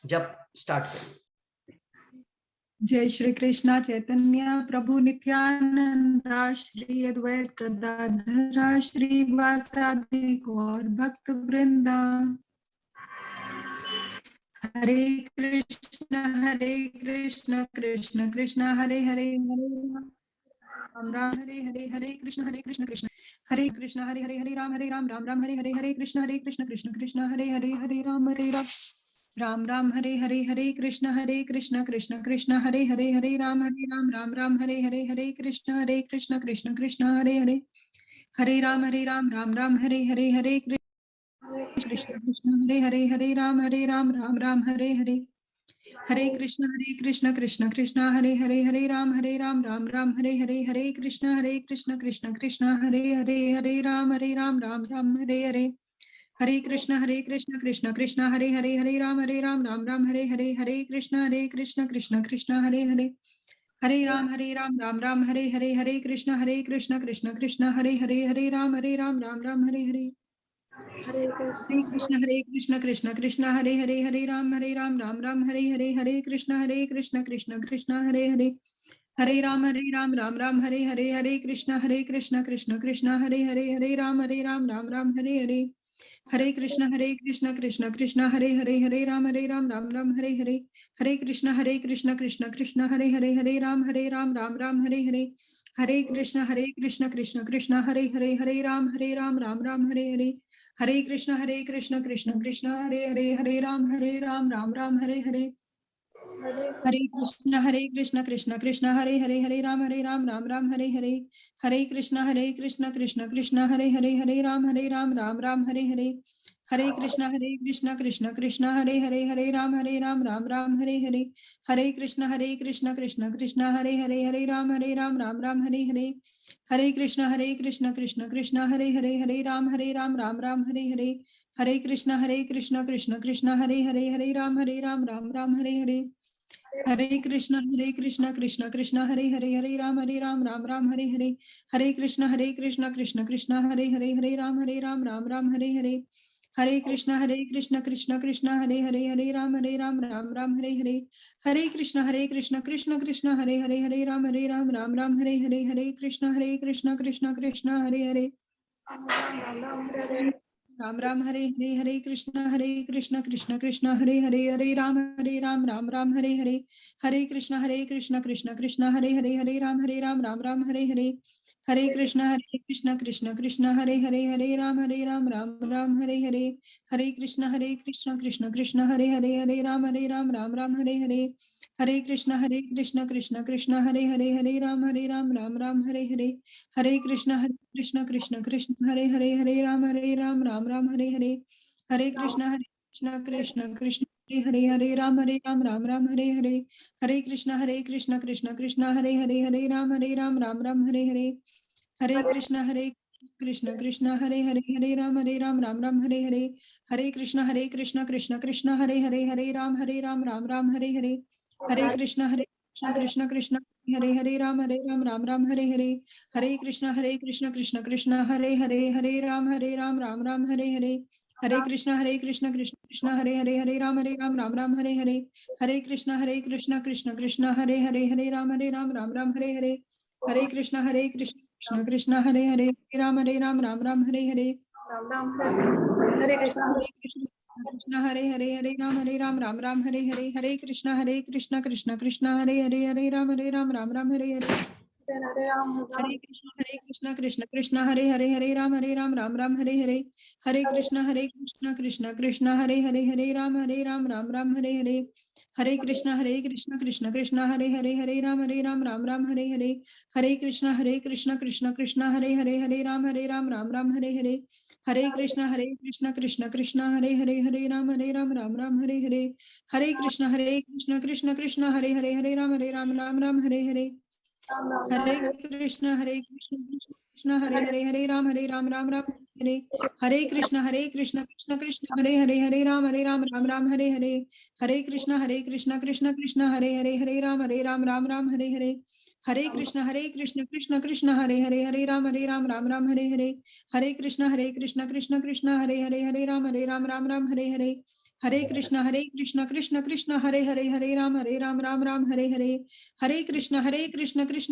जब स्टार्ट करिए।
जय श्री कृष्णा चैतन्य प्रभु नित्यानंदा, श्री अद्वैत गदाधरा श्रीवासादि गौर भक्त वृंदा। हरे कृष्ण कृष्ण कृष्ण हरे हरे, राम राम हरे हरे, हरे कृष्ण कृष्ण हरे कृष्ण हरे हरे, राम राम राम हरे हरे, हरे कृष्ण कृष्ण कृष्ण हरे हरे, हरे राम राम राम हरे हरे, हरे कृष्ण कृष्ण कृष्ण हरे हरे, हरे राम राम हरे हरे, हरे कृष्ण कृष्ण कृष्ण हरे हरे, हरे राम राम हरे हरे, हरे कृष्ण कृष्ण हरे हरे, हरे राम राम हरे हरे, हरे कृष्ण कृष्ण कृष्ण हरे हरे, हरे राम राम हरे हरे, हरे कृष्ण कृष्ण कृष्ण हरे हरे, हरे राम राम हरे हरे, हरे कृष्ण कृष्ण कृष्ण हरे हरे, हरे राम राम हरे हरे, हरे कृष्ण कृष्ण कृष्ण हरे हरे, हरे राम राम हरे हरे, हरे कृष्ण कृष्ण कृष्ण हरे हरे, हरे राम राम हरे हरे, हरे कृष्ण कृष्ण कृष्ण हरे हरे, हरे राम राम हरे हरे, हरे कृष्ण कृष्ण कृष्ण हरे हरे, हरे राम राम हरे हरे, हरे कृष्ण कृष्ण कृष्ण हरे हरे, हरे राम राम हरे हरे, हरे कृष्ण कृष्ण कृष्ण हरे हरे, हरे राम राम हरे हरे, हरे कृष्ण कृष्ण कृष्ण हरे हरे, हरे राम राम हरे हरे, हरे कृष्ण कृष्ण कृष्ण हरे हरे, हरे राम राम हरे हरे, हरे कृष्ण कृष्ण कृष्ण हरे हरे, हरे राम राम हरे हरे, हरे कृष्ण कृष्ण कृष्ण हरे हरे, हरे राम राम हरे हरे, हरे कृष्ण कृष्ण कृष्ण हरे हरे, हरे राम राम हरे हरे, हरे कृष्ण कृष्ण कृष्ण हरे हरे, हरे राम राम हरे हरे, हरे कृष्ण कृष्ण कृष्ण हरे हरे, हरे राम राम हरे हरे, हरे कृष्ण कृष्ण कृष्ण हरे हरे, हरे राम राम हरे हरे, हरे कृष्ण कृष्ण कृष्ण हरे हरे, हरे राम राम हरे हरे, हरे कृष्ण कृष्ण कृष्ण हरे हरे, हरे राम राम हरे हरे, हरे कृष्ण कृष्ण कृष्ण हरे हरे, हरे राम राम हरे हरे, हरे कृष्ण कृष्ण कृष्ण हरे हरे, हरे राम राम हरे हरे, हरे कृष्ण कृष्ण कृष्ण हरे हरे, हरे राम राम हरे हरे, हरे कृष्ण कृष्ण कृष्ण हरे हरे, राम हरे हरे, हरे कृष्ण कृष्ण कृष्ण हरे हरे, हरे राम राम हरे हरे, हरे कृष्ण कृष्ण कृष्ण हरे हरे, हरे राम राम हरे हरे, हरे कृष्ण कृष्ण कृष्ण हरे हरे, हरे राम राम हरे हरे, हरे कृष्ण कृष्ण कृष्ण हरे हरे, हरे राम राम हरे हरे, हरे कृष्ण कृष्ण कृष्ण हरे हरे, हरे राम राम हरे हरे, हरे कृष्ण कृष्ण कृष्ण हरे हरे, हरे राम राम हरे हरे, हरे कृष्ण कृष्ण कृष्ण हरे हरे, राम राम हरे हरे, हरे कृष्ण कृष्ण कृष्ण हरे हरे, हरे राम राम हरे हरे, हरे कृष्ण कृष्ण हरे हरे, हरे राम राम हरे हरे, हरे कृष्ण कृष्ण कृष्ण हरे हरे, हरे राम राम हरे हरे, हरे कृष्ण कृष्ण कृष्ण हरे हरे, राम राम हरे हरे, हरे कृष्ण कृष्ण कृष्ण हरे हरे, हरे राम राम हरे हरे, हरे कृष्ण कृष्ण कृष्ण हरे हरे, हरे राम राम हरे हरे, हरे कृष्ण कृष्ण कृष्ण हरे हरे, हरे राम राम हरे हरे, हरे कृष्ण कृष्ण कृष्ण हरे हरे, राम राम हरे हरे, हरे कृष्ण हरे हरे हरे राम राम हरे हरे हरे कृष्ण कृष्ण कृष्ण हरे हरे राम राम हरे हरे हरे कृष्ण कृष्ण कृष्ण हरे राम हरे हरे हरे कृष्ण कृष्ण कृष्ण हरे राम राम हरे हरे हरे कृष्ण कृष्ण कृष्ण हरे राम राम हरे हरे हरे कृष्ण कृष्ण कृष्ण हरे राम हरे हरे हरे कृष्ण कृष्ण कृष्ण हरे राम राम हरे हरे हरे कृष्ण कृष्ण कृष्ण हरे राम हरे हरे हरे कृष्ण कृष्ण कृष्ण हरे राम राम हरे हरे कृष्ण कृष्ण कृष्ण हरे राम हरे हरे हरे कृष्ण कृष्ण कृष्ण हरे राम राम हरे हरे हरे कृष्ण कृष्ण कृष्ण हरे राम हरे हरे हरे कृष्ण कृष्ण कृष्ण हरे राम राम हरे हरे हरे कृष्ण कृष्ण कृष्ण हरे राम राम हरे हरे हरे कृष्ण कृष्ण कृष्ण हरे राम राम हरे हरे हरे कृष्ण कृष्ण कृष्ण हरे राम राम हरे हरे हरे
हरे राम हरे हरे कृष्ण कृष्ण हरे हरे राम हरे हरे कृष्ण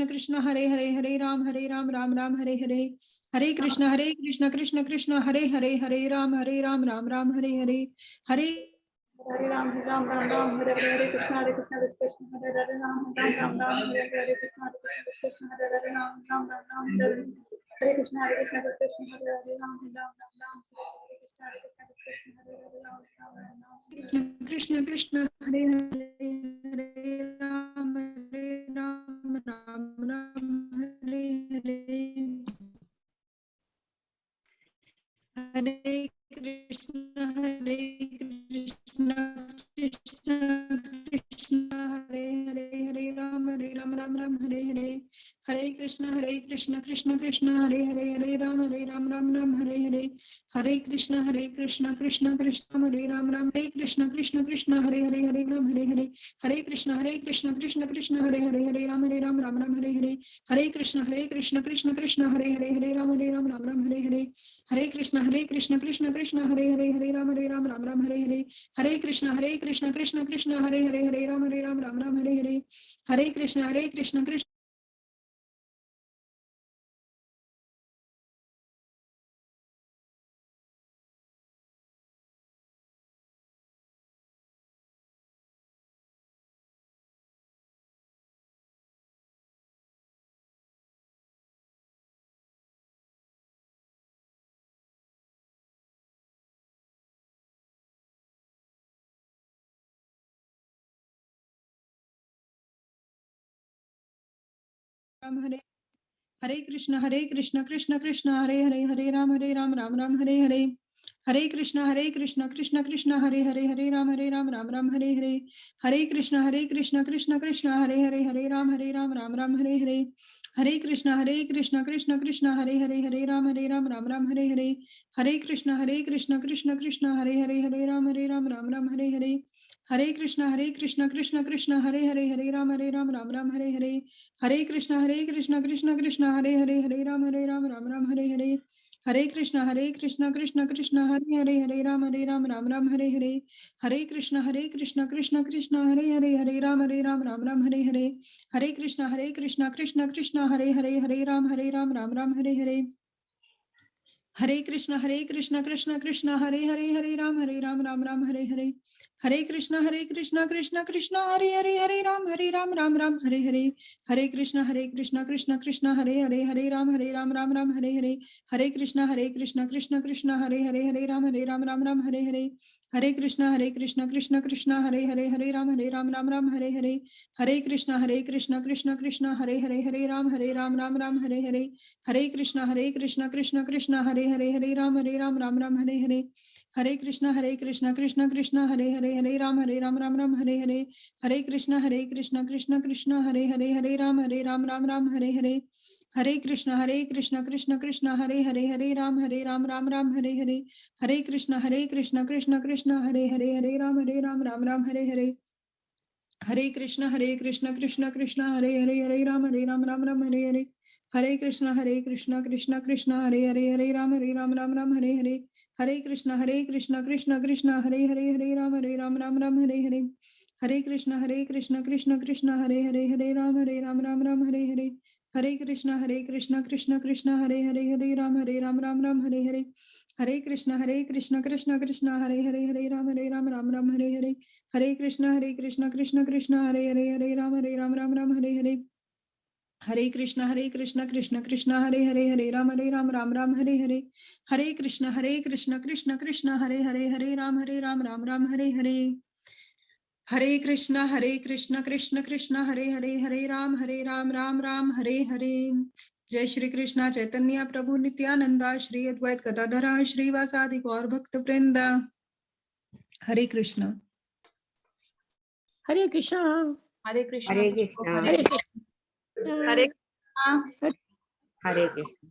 कृष्ण हरे हरे राम हरे हरे कृष्ण कृष्ण हरे हरे राम हरे कृष्ण हरे हरे राम
कृष्ण कृष्ण हरे हरे राम राम हरे हरे हरे कृष्ण कृष्ण कृष्ण हरे राम हरे हरे हरे कृष्ण कृष्ण कृष्ण हरे राम राम हरे हरे हरे कृष्ण कृष्ण कृष्ण हरे राम हरे कृष्ण कृष्ण हरे राम हरे हरे हरे कृष्ण कृष्ण कृष्ण हरे राम राम हरे हरे हरे कृष्ण कृष्ण कृष्ण हरे राम राम हरे हरे हरे कृष्ण कृष्ण कृष्ण हरे राम हरे हरे हरे कृष्ण कृष्ण कृष्ण हरे राम राम हरे हरे हरे कृष्ण कृष्ण राम हरे हरे कृष्ण कृष्ण कृष्ण हरे राम राम हरे हरे हरे कृष्ण कृष्ण कृष्ण हरे राम हरे हरे हरे कृष्ण कृष्ण कृष्ण हरे राम राम हरे हरे हरे कृष्ण कृष्ण कृष्ण हरे राम राम हरे हरे हरे कृष्ण कृष्ण कृष्ण हरे राम राम हरे हरे हरे कृष्ण कृष्ण कृष्ण हरे राम राम हरे हरे हरे कृष्ण कृष्ण कृष्ण हरे राम राम हरे हरे हरे कृष्ण कृष्ण कृष्ण हरे राम राम हरे हरे हरे कृष्ण कृष्ण कृष्ण हरे राम हरे हरे हरे कृष्ण कृष्ण कृष्ण हरे राम राम हरे हरे हरे कृष्ण कृष्ण कृष्ण हरे राम राम हरे हरे हरे कृष्ण कृष्ण कृष्ण हरे राम राम हरे हरे हरे कृष्ण कृष्ण कृष्ण हरे राम राम हरे हरे हरे कृष्ण कृष्ण कृष्ण हरे राम राम हरे हरे हरे कृष्ण कृष्ण कृष्ण हरे राम राम हरे हरे हरे कृष्ण कृष्ण कृष्ण हरे राम हरे हरे हरे कृष्ण कृष्ण कृष्ण हरे राम राम हरे हरे हरे कृष्ण कृष्ण कृष्ण हरे राम राम हरे हरे हरे कृष्ण कृष्ण कृष्ण हरे राम राम हरे हरे हरे कृष्ण कृष्ण कृष्ण हरे राम राम हरे हरे हरे कृष्ण कृष्ण कृष्ण हरे राम राम हरे हरे हरे कृष्ण कृष्ण कृष्ण हरे राम हरे हरे हरे कृष्ण कृष्ण कृष्ण हरे राम हरे हरे हरे कृष्ण कृष्ण कृष्ण हरे राम हरे हरे हरे कृष्ण कृष्ण कृष्ण हरे राम हरे हरे हरे कृष्णा कृष्ण कृष्ण हरे हरे हरे राम राम राम हरे हरे हरे कृष्ण कृष्ण कृष्ण हरे राम राम हरे हरे कृष्ण कृष्ण कृष्ण हरे राम राम हरे हरे कृष्ण कृष्ण कृष्ण हरे राम राम हरे हरे कृष्ण कृष्ण कृष्ण हरे राम राम हरे हरे कृष्ण कृष्ण कृष्ण हरे राम राम हरे हरे। जय श्री कृष्णा चैतन्य प्रभु नित्यानंदा श्री अद्वैत गदाधरा श्रीवासादि गौर भक्त वृंदा। हरे कृष्ण।
हरे कृष्णा।
हरे कृष्णा
हरे
सबको
कृष्णा
हरे
हरे
कृष्णा।
हरे कृष्णा
हरे कृष्ण।